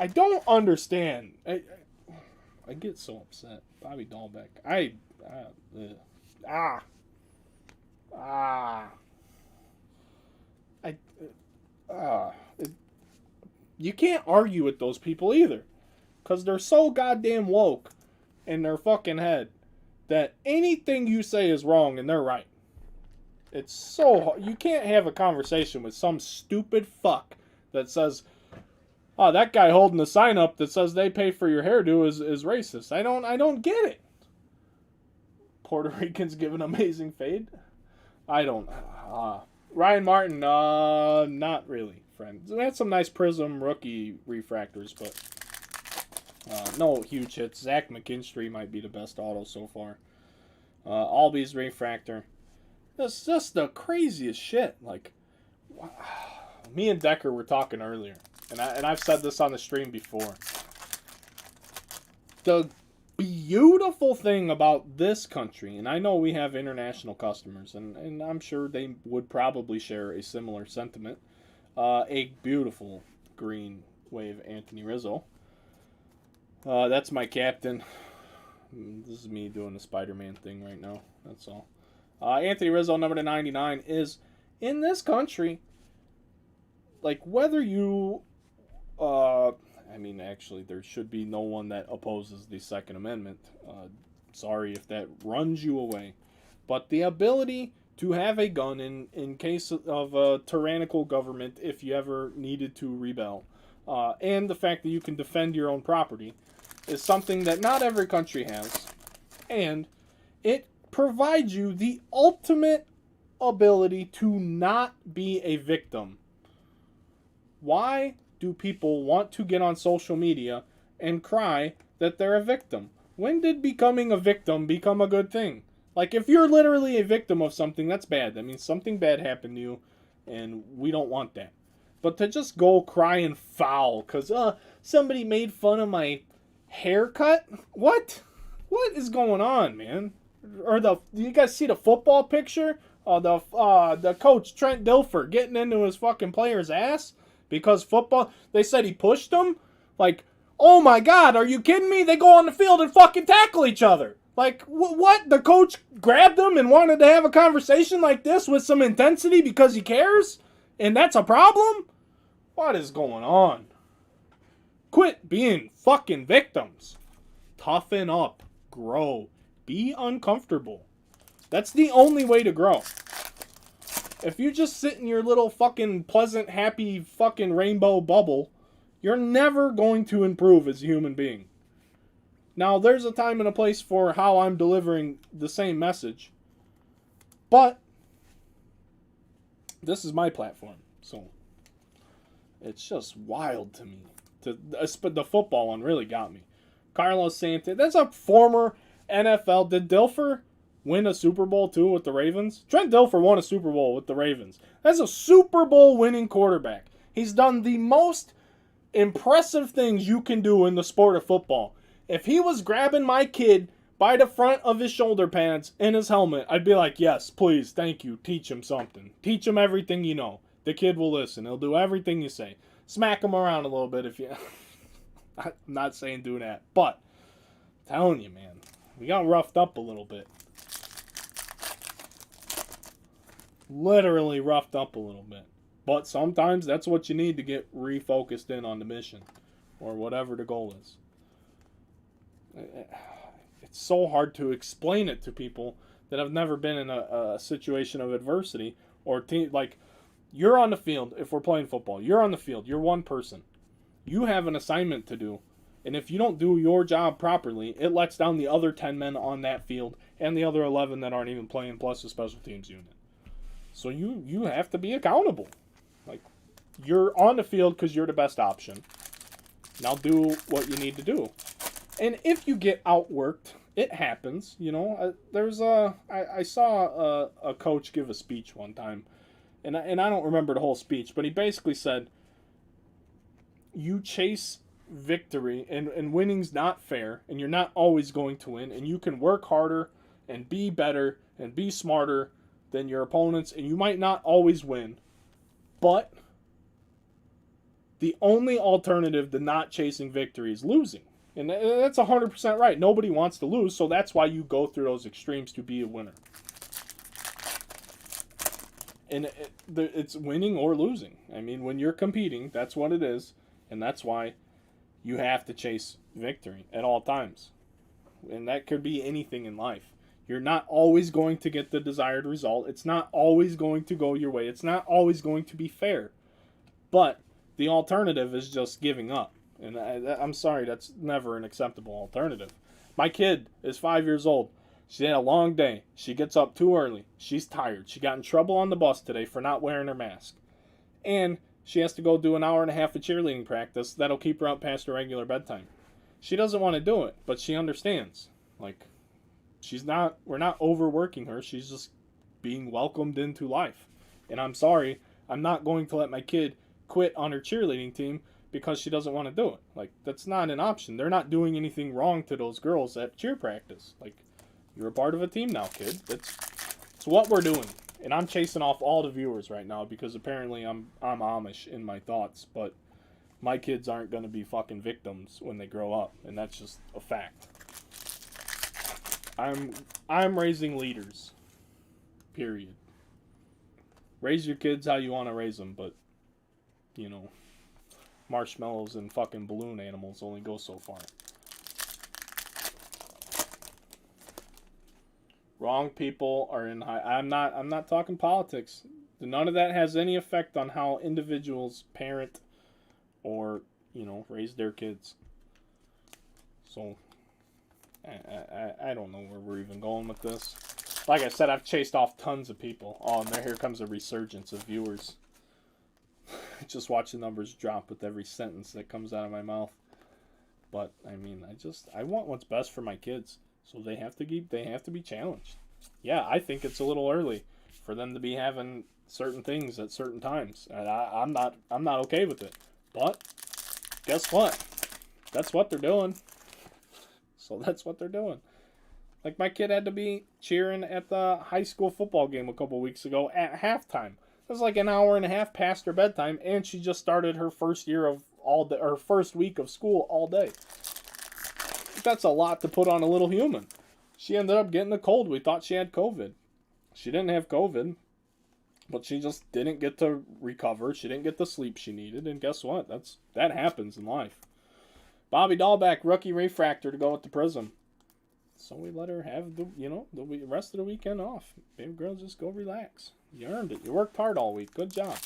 don't understand. I get so upset. Bobby Dahlbeck. You can't argue with those people either, because they're so goddamn woke in their fucking head that anything you say is wrong and they're right. It's so hard. You can't have a conversation with some stupid fuck that says, oh, that guy holding the sign up that says they pay for your hairdo is racist. I don't get it. Puerto Ricans give an amazing fade. I don't. Ryan Martin, not really, friend. We had some nice Prism rookie refractors, but no huge hits. Zach McKinstry might be the best auto so far. Albies refractor. That's just the craziest shit. Like, me and Decker were talking earlier, and I've said this on the stream before. The beautiful thing about this country, and I know we have international customers, and I'm sure they would probably share a similar sentiment. A beautiful green wave Anthony Rizzo. That's my captain. This is me doing the Spider-Man thing right now. That's all. Anthony Rizzo, number to 99, is in this country. Like, whether you, actually, there should be no one that opposes the Second Amendment. Sorry if that runs you away. But the ability to have a gun in case of a tyrannical government, if you ever needed to rebel, and the fact that you can defend your own property, is something that not every country has. And it provides you the ultimate ability to not be a victim. Why do people want to get on social media and cry that they're a victim? When did becoming a victim become a good thing? Like, if you're literally a victim of something, that's bad. That means something bad happened to you, and we don't want that. But to just go cry and foul because somebody made fun of my haircut? What? What is going on, man? Or do you guys see the football picture? The coach, Trent Dilfer, getting into his fucking player's ass? Because football, they said he pushed him? Like, oh my God, are you kidding me? They go on the field and fucking tackle each other. Like, what? The coach grabbed him and wanted to have a conversation like this with some intensity because he cares? And that's a problem? What is going on? Quit being fucking victims. Toughen up. Grow. Be uncomfortable. That's the only way to grow. If you just sit in your little fucking pleasant, happy fucking rainbow bubble, you're never going to improve as a human being. Now, there's a time and a place for how I'm delivering the same message. But this is my platform. So it's just wild to me. The football one really got me. Carlos Santana, that's a former NFL. Did Dilfer win a Super Bowl too with the Ravens? Trent Dilfer won a Super Bowl with the Ravens. That's a Super Bowl winning quarterback. He's done the most impressive things you can do in the sport of football. If he was grabbing my kid by the front of his shoulder pads in his helmet, I'd be like, yes, please, thank you. Teach him something. Teach him everything you know. The kid will listen. He'll do everything you say. Smack him around a little bit if you... I'm not saying do that, but I'm telling you, man, we got roughed up a little bit. Literally roughed up a little bit. But sometimes that's what you need to get refocused in on the mission or whatever the goal is. It's so hard to explain it to people that have never been in a situation of adversity or like you're on the field. If we're playing football, you're on the field. You're one person. You have an assignment to do. And if you don't do your job properly, it lets down the other 10 men on that field and the other 11 that aren't even playing, plus the special teams unit. So you have to be accountable. Like, you're on the field because you're the best option. Now do what you need to do. And if you get outworked, it happens. You know, I saw a coach give a speech one time, and I don't remember the whole speech, but he basically said, you chase victory, and winning's not fair, and you're not always going to win, and you can work harder and be better and be smarter than your opponents, and you might not always win, but the only alternative to not chasing victory is losing. And that's 100% right. Nobody wants to lose, so that's why you go through those extremes to be a winner. And it's winning or losing. I mean, when you're competing, that's what it is. And that's why you have to chase victory at all times. And that could be anything in life. You're not always going to get the desired result. It's not always going to go your way. It's not always going to be fair. But The alternative is just giving up. And I'm sorry, that's never an acceptable alternative. My kid is 5 years old. She had a long day. She gets up too early. She's tired. She got in trouble on the bus today for not wearing her mask. And she has to go do an hour and a half of cheerleading practice that'll keep her up past her regular bedtime. She doesn't want to do it, but she understands. Like, we're not overworking her. She's just being welcomed into life. And I'm sorry, I'm not going to let my kid quit on her cheerleading team because she doesn't want to do it. Like, that's not an option. They're not doing anything wrong to those girls at cheer practice. Like, you're a part of a team now, kid. It's what we're doing. And I'm chasing off all the viewers right now because apparently I'm Amish in my thoughts, but my kids aren't going to be fucking victims when they grow up, and that's just a fact. I'm raising leaders. Period. Raise your kids how you want to raise them, but you know, marshmallows and fucking balloon animals only go so far. Wrong people are in high. I'm not talking politics. None of that has any effect on how individuals parent or, you know, raise their kids. So I don't know where we're even going with this. Like I said, I've chased off tons of people. Oh, and here comes a resurgence of viewers. Just watch the numbers drop with every sentence that comes out of my mouth. But I mean, I want what's best for my kids. So they have to be challenged. Yeah, I think it's a little early for them to be having certain things at certain times, and I'm not okay with it. But guess what? That's what they're doing. So that's what they're doing. Like, my kid had to be cheering at the high school football game a couple weeks ago at halftime. It was like an hour and a half past her bedtime, and she just started her first week of school all day. That's a lot to put on a little human. She ended up getting a cold. We thought she had COVID. She didn't have COVID, but she just didn't get to recover. She didn't get the sleep she needed, and guess what? That happens in life. Bobby Dahlbeck, rookie refractor to go with the Prism. So we let her have the rest of the weekend off. Baby girl, just go relax. You earned it. You worked hard all week. Good job.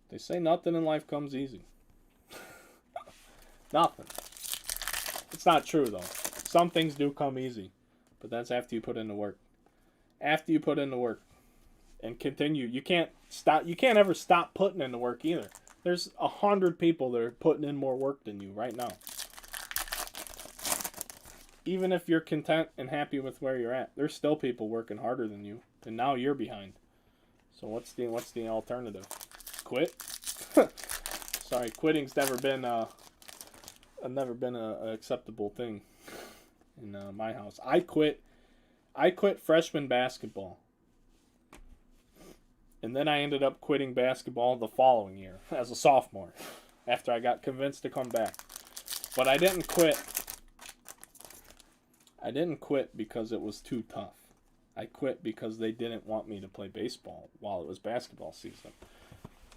They say nothing in life comes easy. Nothing. It's not true, though. Some things do come easy. But that's after you put in the work. After you put in the work. And continue. You can't ever stop putting in the work either. There's 100 people that are putting in more work than you right now. Even if you're content and happy with where you're at, there's still people working harder than you. And now you're behind. So what's the alternative? Quit? Sorry, quitting's never been a acceptable thing in my house. I quit freshman basketball. And then I ended up quitting basketball the following year as a sophomore after I got convinced to come back. But I didn't quit. I didn't quit because it was too tough. I quit because they didn't want me to play baseball while it was basketball season.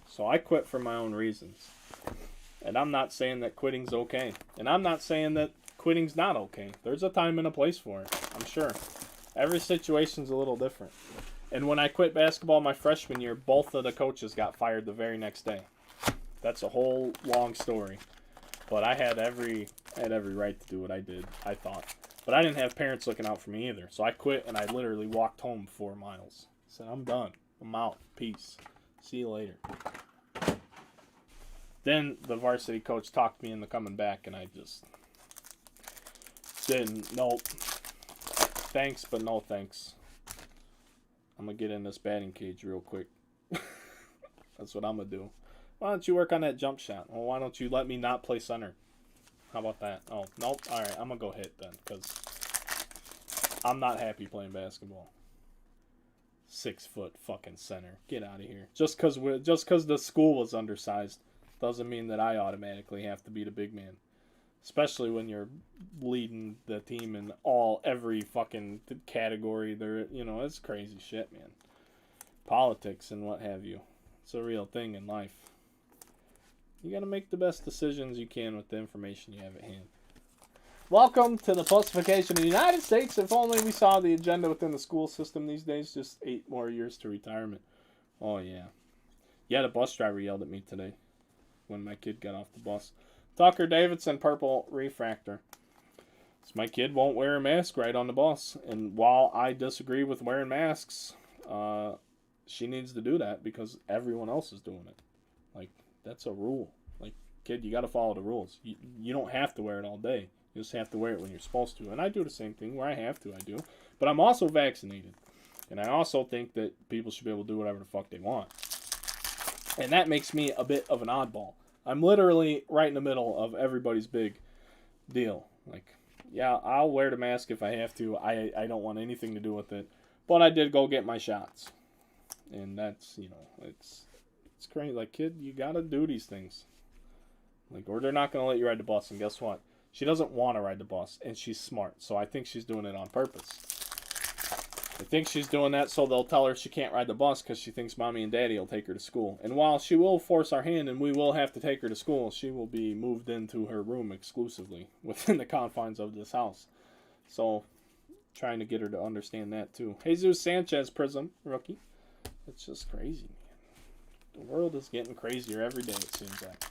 So I quit for my own reasons. And I'm not saying that quitting's okay. And I'm not saying that quitting's not okay. There's a time and a place for it, I'm sure. Every situation's a little different. And when I quit basketball my freshman year, both of the coaches got fired the very next day. That's a whole long story. But I had every right to do what I did, I thought. But I didn't have parents looking out for me either. So I quit and I literally walked home 4 miles. I said, I'm done. I'm out. Peace. See you later. Then the varsity coach talked me into coming back, and I just didn't. Nope. Thanks, but no thanks. I'm going to get in this batting cage real quick. That's what I'm going to do. Why don't you work on that jump shot? Well, why don't you let me not play center? How about that? Oh, nope. All right, I'm going to go hit then, because I'm not happy playing basketball. 6 foot fucking center. Get out of here. Just because the school was undersized doesn't mean that I automatically have to be the big man. Especially when you're leading the team in every fucking category. It's crazy shit, man. Politics and what have you. It's a real thing in life. You gotta make the best decisions you can with the information you have at hand. Welcome to the pussification of the United States. If only we saw the agenda within the school system these days. Just 8 more years to retirement. Oh, yeah. Yeah, the bus driver yelled at me today when my kid got off the bus. Tucker Davidson, purple refractor. So my kid won't wear a mask right on the bus. And while I disagree with wearing masks, she needs to do that because everyone else is doing it. Like, that's a rule. Like, kid, you got to follow the rules. You don't have to wear it all day. You just have to wear it when you're supposed to. And I do the same thing. Where I have to, I do. But I'm also vaccinated. And I also think that people should be able to do whatever the fuck they want. And that makes me a bit of an oddball. I'm literally right in the middle of everybody's big deal. Like, yeah, I'll wear the mask if I have to. I don't want anything to do with it. But I did go get my shots. And that's, it's crazy. Like, kid, you gotta do these things. Like, or they're not gonna let you ride the bus. And guess what? She doesn't want to ride the bus, and she's smart, so I think she's doing it on purpose. I think she's doing that so they'll tell her she can't ride the bus because she thinks mommy and daddy will take her to school. And while she will force our hand and we will have to take her to school, she will be moved into her room exclusively within the confines of this house. So, trying to get her to understand that too. Jesus Sanchez, Prism, rookie. It's just crazy, man. The world is getting crazier every day, it seems like.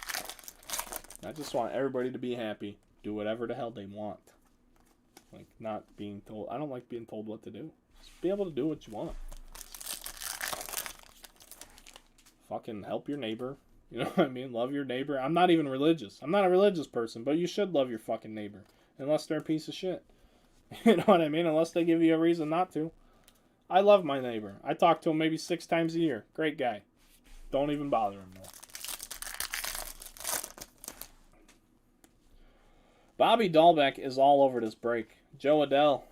I just want everybody to be happy. Do whatever the hell they want. Like, not being told. I don't like being told what to do. Just be able to do what you want. Fucking help your neighbor. You know what I mean? Love your neighbor. I'm not even religious. I'm not a religious person, but you should love your fucking neighbor. Unless they're a piece of shit. You know what I mean? Unless they give you a reason not to. I love my neighbor. I talk to him maybe 6 times a year. Great guy. Don't even bother him, though. Bobby Dahlbeck is all over this break. Joe Adell,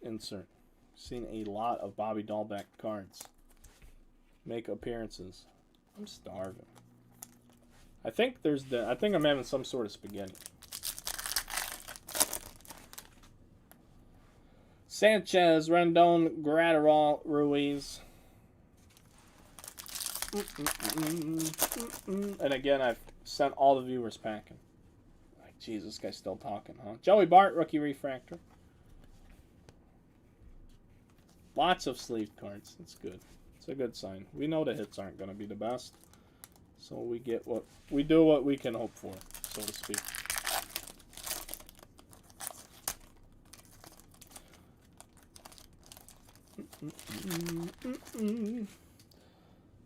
insert. Seen a lot of Bobby Dahlbeck cards make appearances. I'm starving. I think I'm having some sort of spaghetti. Sanchez, Rendon, Gratterall, Ruiz. And again, I've sent all the viewers packing. Jeez, this guy's still talking, huh? Joey Bart, rookie refractor. Lots of sleeved cards. That's good. It's a good sign. We know the hits aren't going to be the best. So we do what we can hope for, so to speak.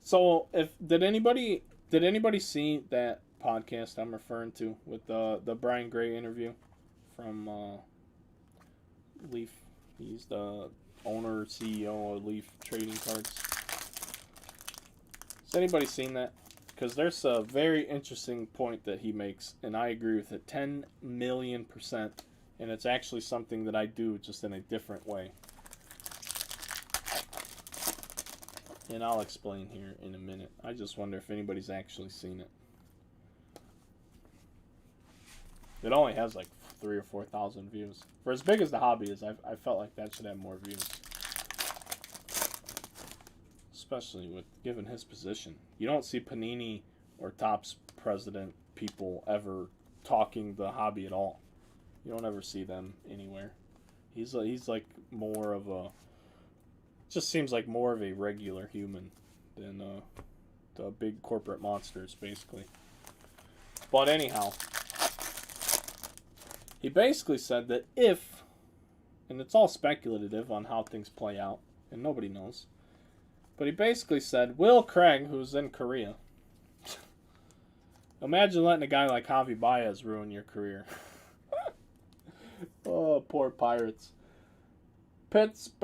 So, did anybody see that podcast I'm referring to with the Brian Gray interview from Leaf? He's the owner, CEO of Leaf Trading Cards. Has anybody seen that? Because there's a very interesting point that he makes, and I agree with it 10 million %, and it's actually something that I do just in a different way. And I'll explain here in a minute. I just wonder if anybody's actually seen it. It only has like 3,000 or 4,000 views. For as big as the hobby is, I felt like that should have more views. Especially with given his position. You don't see Panini or Topps president people ever talking the hobby at all. You don't ever see them anywhere. He's like more of a... Just seems like more of a regular human than the big corporate monsters, basically. But anyhow... He basically said that if, and it's all speculative on how things play out, and nobody knows, but he basically said, Will Craig, who's in Korea, imagine letting a guy like Javi Baez ruin your career. Oh, poor Pirates. Pittsburgh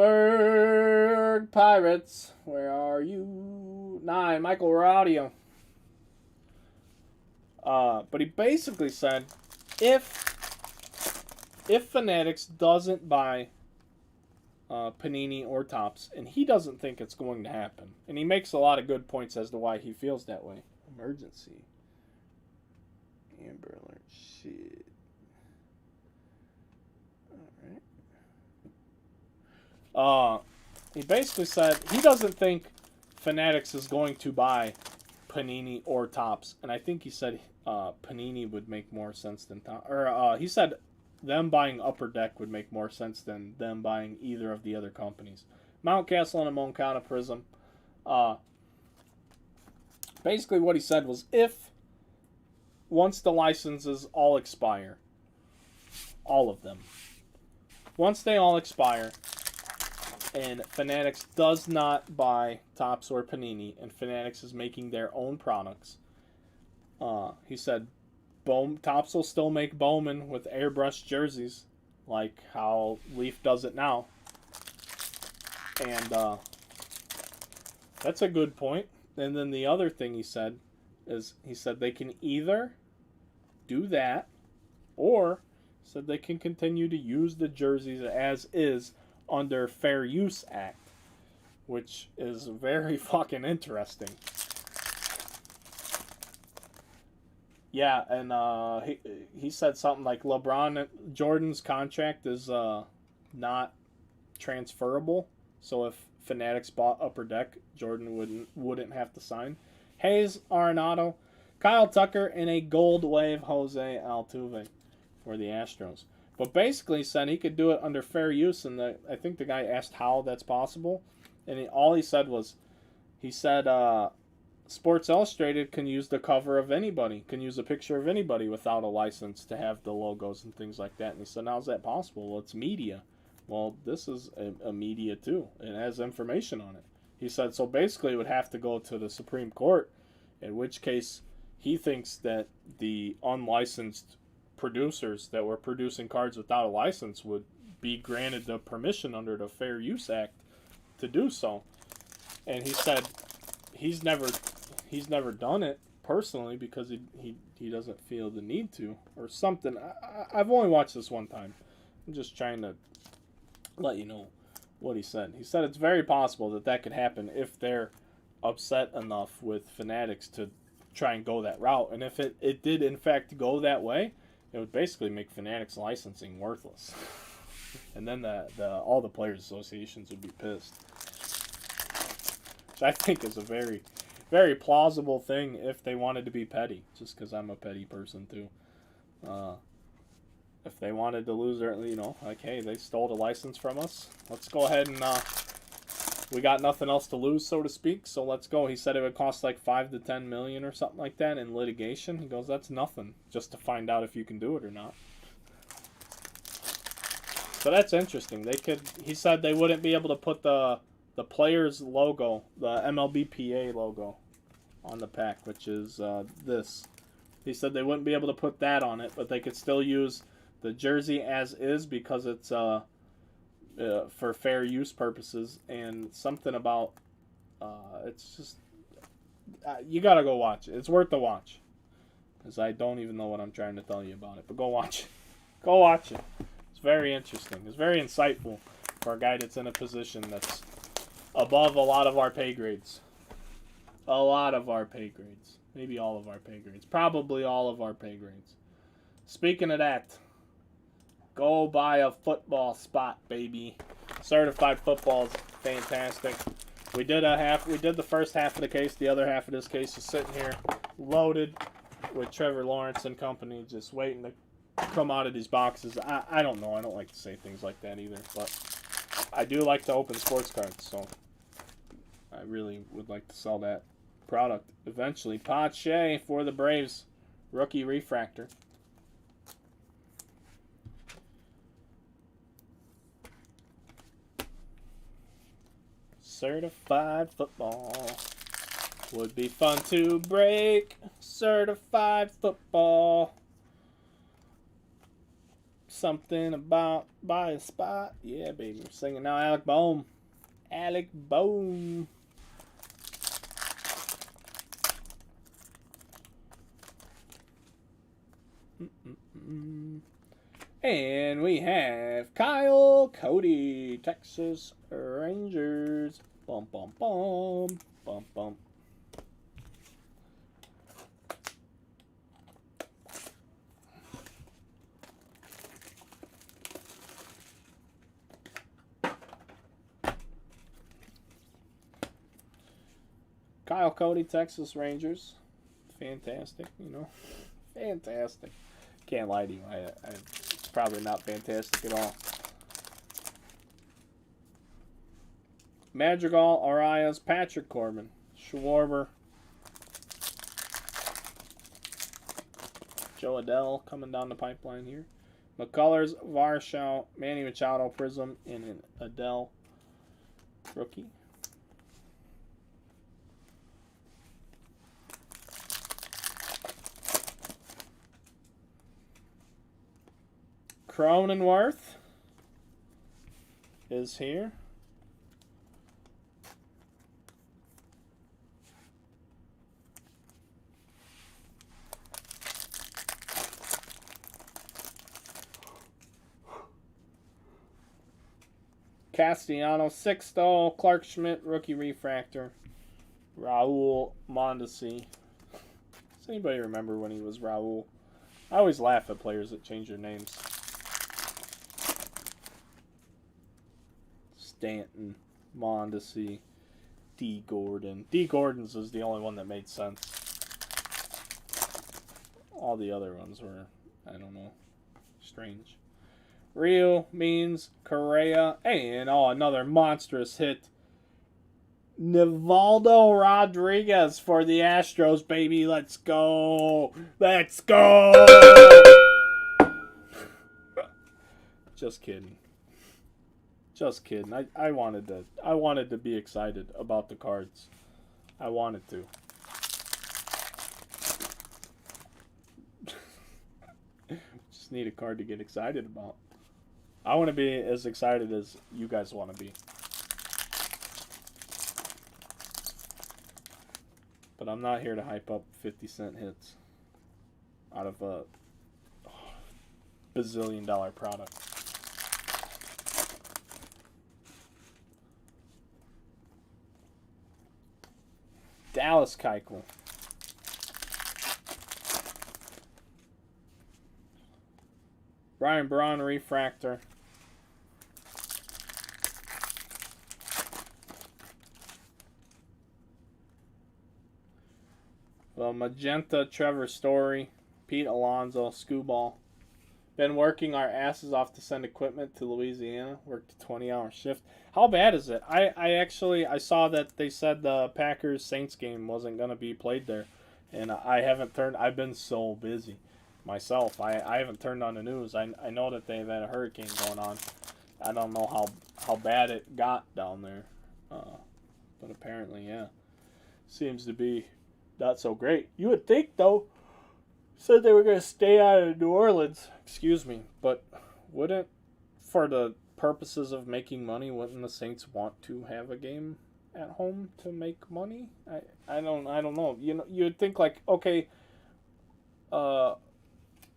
Pirates, where are you? 9, Michael Raudio. But he basically said, if Fanatics doesn't buy Panini or Topps, and he doesn't think it's going to happen, and he makes a lot of good points as to why he feels that way. Emergency. Amber Alert. Shit. Alright. He basically said he doesn't think Fanatics is going to buy Panini or Topps, and I think he said Panini would make more sense than Topps. Or he said them buying Upper Deck would make more sense than them buying either of the other companies. Mountcastle and Moncada Prism. Basically, what he said was, if once the licenses all expire, all of them, once they all expire, and Fanatics does not buy Topps or Panini, and Fanatics is making their own products, he said, Topps will still make Bowman with airbrush jerseys, like how Leaf does it now. And that's a good point. And then the other thing he said is, he said they can either do that, or said they can continue to use the jerseys as is under Fair Use Act, which is very fucking interesting. Yeah, and he said something like Jordan's contract is not transferable, so if Fanatics bought Upper Deck, Jordan wouldn't have to sign. Hayes, Arenado, Kyle Tucker, and a gold wave Jose Altuve for the Astros. But basically said he could do it under fair use, and I think the guy asked how that's possible, and all he said was, he said Sports Illustrated can use the cover of anybody, can use a picture of anybody without a license to have the logos and things like that. And he said, how's that possible? Well, it's media. Well, this is a media too. It has information on it. He said, so basically it would have to go to the Supreme Court, in which case he thinks that the unlicensed producers that were producing cards without a license would be granted the permission under the Fair Use Act to do so. And he said he's never done it personally because he doesn't feel the need to or something. I've only watched this one time. I'm just trying to let you know what he said. He said it's very possible that could happen if they're upset enough with Fanatics to try and go that route. And if it did in fact go that way, it would basically make Fanatics licensing worthless. And then all the players' associations would be pissed. Which I think is a very, very plausible thing if they wanted to be petty. Just because I'm a petty person too. If they wanted to lose their, like, hey, they stole the license from us. Let's go ahead and we got nothing else to lose, so to speak. So let's go. He said it would cost like $5 to $10 million or something like that in litigation. He goes, that's nothing, just to find out if you can do it or not. So that's interesting. He said they wouldn't be able to put the player's logo, the MLBPA logo, on the pack, which is this. He said they wouldn't be able to put that on it, but they could still use the jersey as is because it's for fair use purposes, and something about it's just you gotta go watch it. It's worth the watch, because I don't even know what I'm trying to tell you about it, but go watch it. Go watch it. It's very interesting. It's very insightful for a guy that's in a position that's above a lot of our pay grades. A lot of our pay grades. Maybe all of our pay grades. Probably all of our pay grades. Speaking of that, go buy a football spot, baby. Certified football is fantastic. We did the first half of the case. The other half of this case is sitting here loaded with Trevor Lawrence and company, just waiting to come out of these boxes. I don't know. I don't like to say things like that either, but I do like to open sports cards, so I really would like to sell that product eventually. Pache for the Braves, rookie refractor. Certified football. Would be fun to break. Certified football. Something about buy a spot. Yeah, baby. We're singing now. Alec Bohm. Alec Bohm. And we have Kyle Cody, Texas Rangers. Bum, bum, bum. Bum, bum. Kyle Cody, Texas Rangers. Fantastic, Fantastic. Can't lie to you. probably not fantastic at all. Madrigal, Arias, Patrick Corbin, Schwarber, Joe Adell coming down the pipeline here. McCullers, Varshau, Manny Machado, Prism, and an Adell rookie. Cronenworth is here. Castellano, Sixto, Clark Schmidt, rookie refractor. Raul Mondesi. Does anybody remember when he was Raul? I always laugh at players that change their names. Stanton, Mondesi, D. Gordon. D. Gordon's is the only one that made sense. All the other ones were, I don't know, strange. Rio, Means, Correa, and another monstrous hit. Nivaldo Rodriguez for the Astros, baby. Let's go. Let's go. Just kidding. Just kidding. I wanted to be excited about the cards. I wanted to. Just need a card to get excited about. I want to be as excited as you guys want to be. But I'm not here to hype up 50-cent hits out of a bazillion-dollar product. Dallas Keuchel. Brian Braun refractor. The magenta Trevor Story, Pete Alonso, Scooball. Been working our asses off to send equipment to Louisiana. Worked a 20-hour shift. How bad is it? I saw that they said the Packers-Saints game wasn't going to be played there. And I've been so busy myself. I haven't turned on the news. I know that they've had a hurricane going on. I don't know how bad it got down there. But apparently, yeah. Seems to be not so great. You would think, though, said they were going to stay out of New Orleans. Excuse me. But wouldn't, for the purposes of making money, wouldn't the Saints want to have a game at home to make money? I don't know. You know, you'd think like, okay,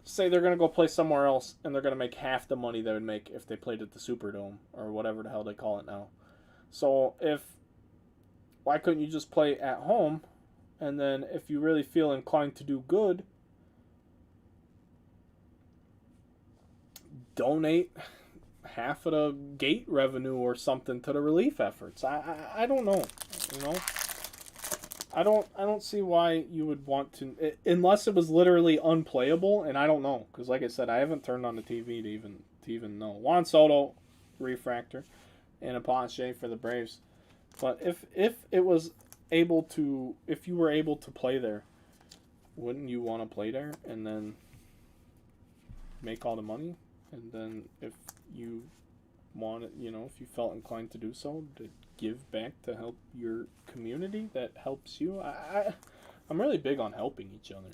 say they're going to go play somewhere else and they're going to make half the money they would make if they played at the Superdome or whatever the hell they call it now. So why couldn't you just play at home? And then if you really feel inclined to do good, donate half of the gate revenue or something to the relief efforts. I don't know, you know. I don't see why you would want to, unless it was literally unplayable, and I don't know, because like I said, I haven't turned on the TV to even know. Juan Soto refractor and a Pache for the Braves. But if it was able to, if you were able to play there, wouldn't you want to play there and then make all the money? And then if you wanted, you know, if you felt inclined to do so, to give back to help your community that helps you. I'm really big on helping each other,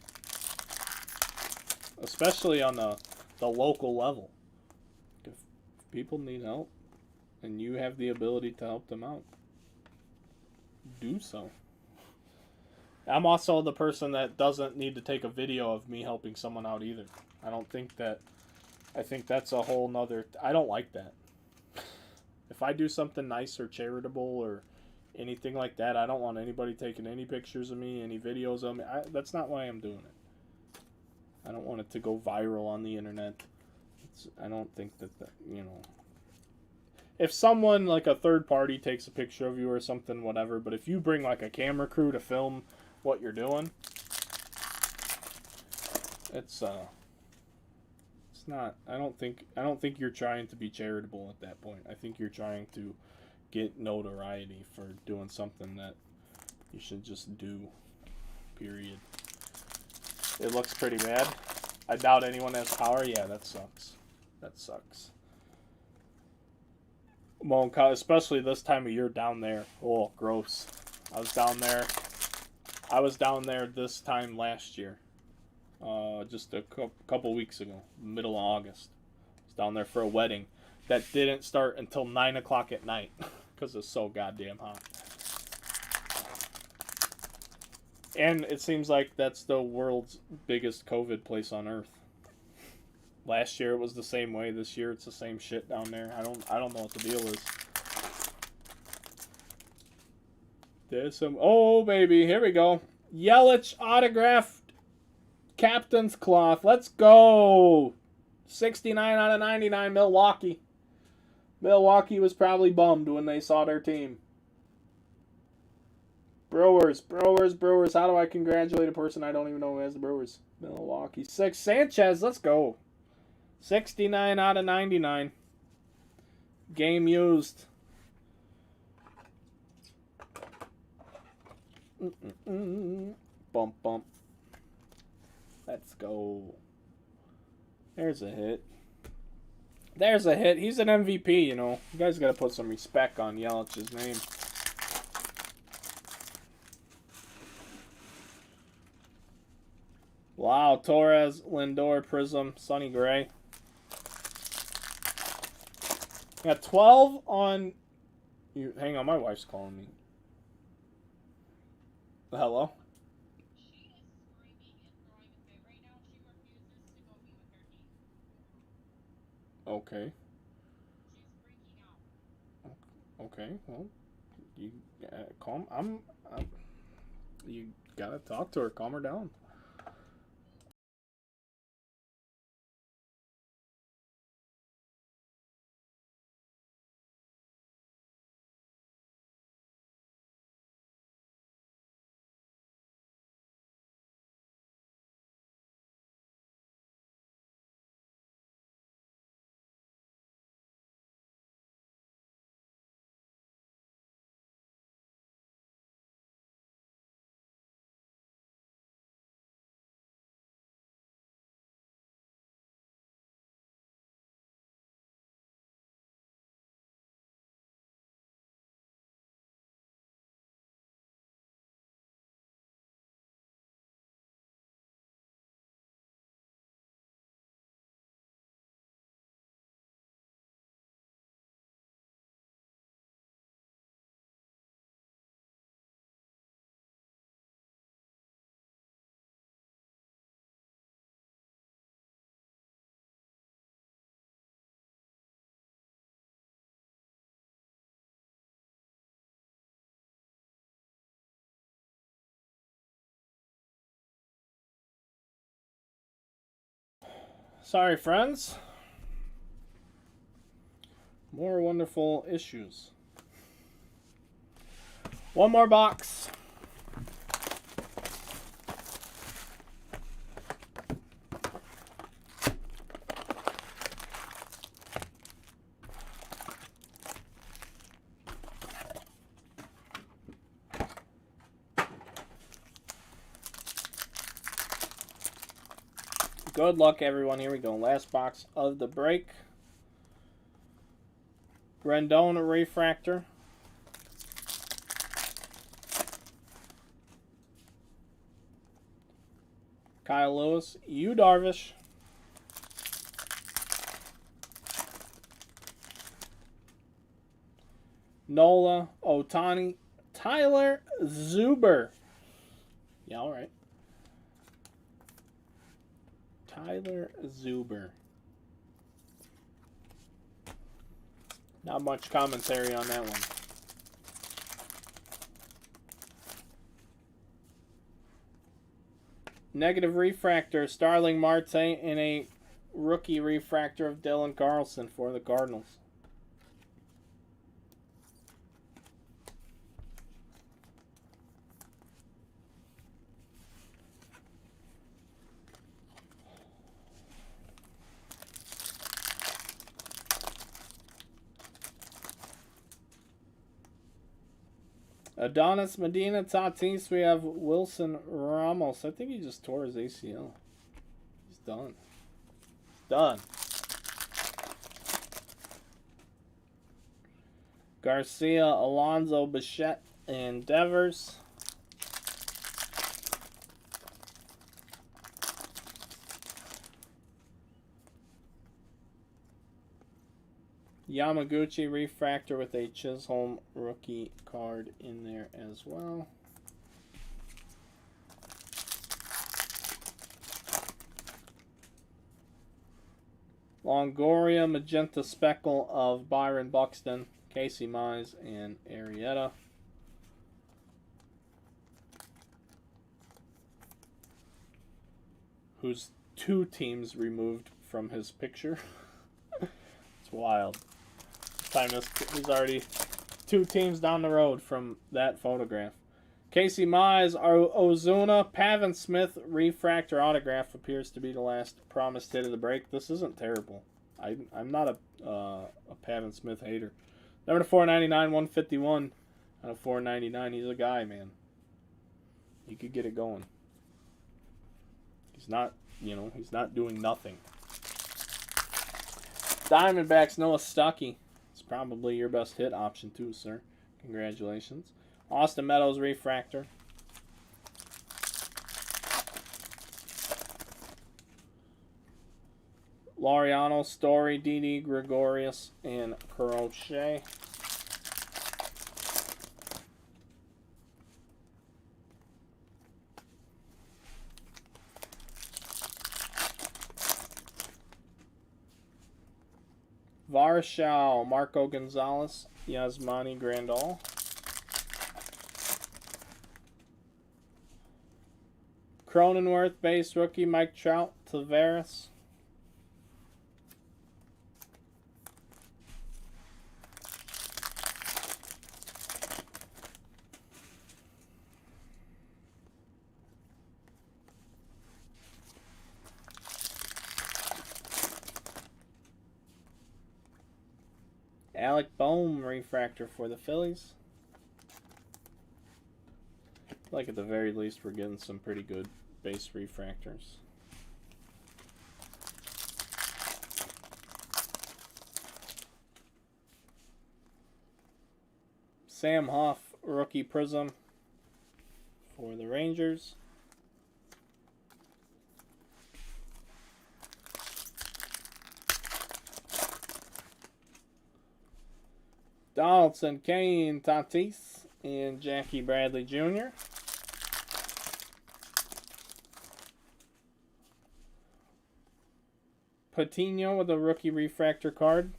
especially on the local level. If people need help and you have the ability to help them out, do so. I'm also the person that doesn't need to take a video of me helping someone out either. I think that's a whole nother, I don't like that. If I do something nice or charitable or anything like that, I don't want anybody taking any pictures of me, any videos of me. That's not why I'm doing it. I don't want it to go viral on the internet. I don't think that, you know. If someone, like a third party, takes a picture of you or something, whatever, but if you bring, like, a camera crew to film what you're doing, it's It's not. I don't think you're trying to be charitable at that point. I think you're trying to get notoriety for doing something that you should just do. Period. It looks pretty bad. I doubt anyone has power. Yeah, that sucks. That sucks. Well, especially this time of year down there. Oh, gross. I was down there. This time last year. Just a couple weeks ago, middle of August. I was down there for a wedding that didn't start until 9 o'clock at night because it's so goddamn hot. And it seems like that's the world's biggest COVID place on earth. Last year it was the same way. This year it's the same shit down there. I don't know what the deal is. There's some. Oh baby, here we go. Yelich autographed captain's cloth. Let's go. 69 out of 99, Milwaukee. Milwaukee was probably bummed when they saw their team. Brewers. How do I congratulate a person I don't even know who has the Brewers? Milwaukee. 6. Sanchez, let's go. 69 out of 99. Game used. Bump, bump. Let's go. There's a hit. There's a hit. He's an MVP, you know. You guys got to put some respect on Yelich's name. Wow, Torres, Lindor, Prism, Sonny Gray. Got 12 on... You, hang on, my wife's calling me. Hello? She is screaming and throwing a fit right now. She refuses to go be with her team. Okay. She's freaking out. Okay, well, you calm. You gotta talk to her. Calm her down. Sorry, friends. More wonderful issues. One more box. Good luck, everyone. Here we go. Last box of the break. Rendon refractor. Kyle Lewis. Yu Darvish. Nola. Ohtani. Tyler Zuber. Yeah, all right. Tyler Zuber. Not much commentary on that one. Negative refractor, Starling Marte, and a rookie refractor of Dylan Carlson for the Cardinals. Adonis Medina Tatis. We have Wilson Ramos. I think he just tore his ACL. He's done. Done. Garcia, Alonso, Bichette, and Devers. Yamaguchi refractor with a Chisholm rookie card in there as well. Longoria, magenta speckle of Byron Buxton, Casey Mize, and Arrieta. Who's 2 teams removed from his picture. It's wild. He's already 2 teams down the road from that photograph. Casey Mize, Ozuna, Pavin Smith, refractor autograph appears to be the last promised hit of the break. This isn't terrible. I'm not a Pavin Smith hater. Number 499, 151 out of 499. He's a guy, man. He could get it going. He's not, he's not doing nothing. Diamondbacks, Noah Stuckey. It's probably your best hit option too, sir. Congratulations. Austin Meadows refractor. Laureano, Story, Didi, Gregorius, and Crochet. Varshao, Marco Gonzalez, Yasmani Grandal. Cronenworth, base rookie, Mike Trout, Tavares. Alec Bohm refractor for the Phillies. Like at the very least we're getting some pretty good base refractors. Sam Huff rookie prism for the Rangers. Donaldson, Kane, Tatis, and Jackie Bradley Jr. Patino with a rookie refractor card.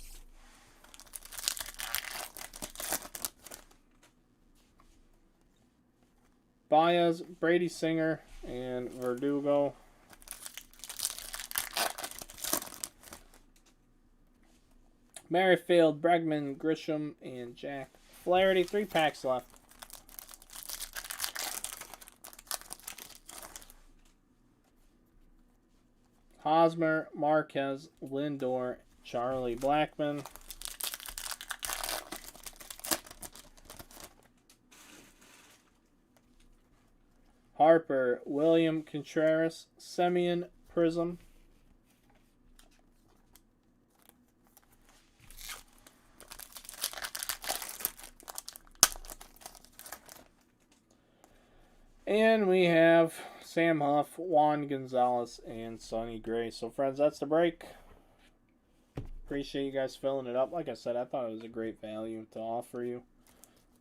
Baez, Brady Singer, and Verdugo. Merrifield, Bregman, Grisham, and Jack Flaherty. 3 packs left. Hosmer, Marquez, Lindor, Charlie Blackmon. Harper, William Contreras, Semien, Prism. And we have Sam Huff, Juan Gonzalez, and Sonny Gray. So, friends, that's the break. Appreciate you guys filling it up. Like I said, I thought it was a great value to offer you.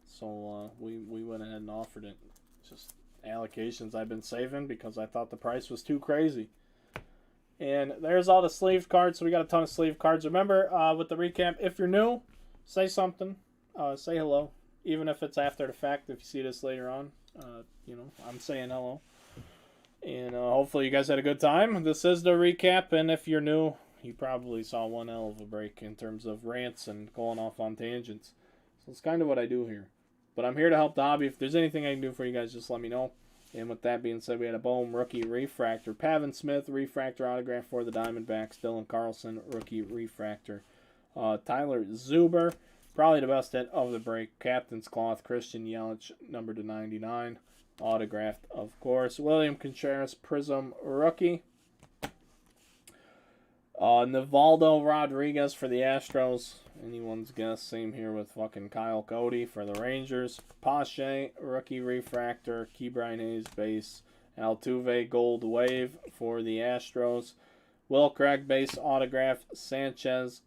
So, we went ahead and offered it. Just allocations I've been saving because I thought the price was too crazy. And there's all the sleeve cards. So, we got a ton of sleeve cards. Remember, with the recap, if you're new, say something. Say hello. Even if it's after the fact, if you see this later on. I'm saying hello. And hopefully you guys had a good time. This is the recap, and if you're new, you probably saw one hell of a break in terms of rants and going off on tangents. So it's kind of what I do here. But I'm here to help the hobby. If there's anything I can do for you guys, just let me know. And with that being said, we had a Bohm rookie refractor. Pavin Smith refractor autograph for the Diamondbacks. Dylan Carlson rookie refractor. Tyler Zuber. Probably the best hit of the break. Captain's Cloth, Christian Yelich, number /99. Autographed, of course. William Contreras, Prism rookie. Nivaldo Rodriguez for the Astros. Anyone's guess. Same here with fucking Kyle Cody for the Rangers. Pache, rookie refractor. Ke'Bryan Hayes, base. Altuve, gold wave for the Astros. Will Craig, base autograph. Sanchez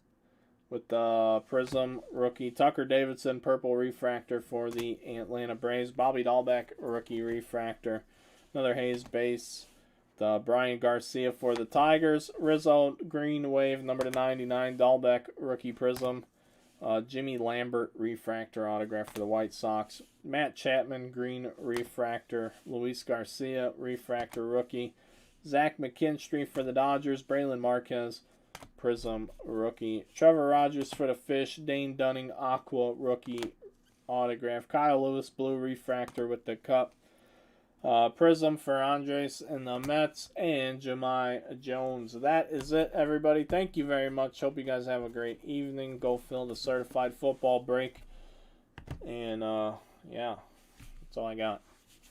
with the Prism rookie. Tucker Davidson, purple refractor for the Atlanta Braves. Bobby Dahlbeck, rookie refractor. Another Hayes base. The Brian Garcia for the Tigers. Rizzo, green wave, number /99. Dahlbeck, rookie Prism. Jimmy Lambert, refractor autograph for the White Sox. Matt Chapman, green refractor. Luis Garcia, refractor rookie. Zach McKinstry for the Dodgers. Braylon Marquez, Prism rookie. Trevor Rogers for the Fish. Dane Dunning, aqua rookie autograph. Kyle Lewis, blue refractor with the Cup. Prism for Andres and the Mets, and Jahmai Jones. That is it, everybody. Thank you very much. Hope you guys have a great evening. Go fill the certified football break. And, yeah, that's all I got.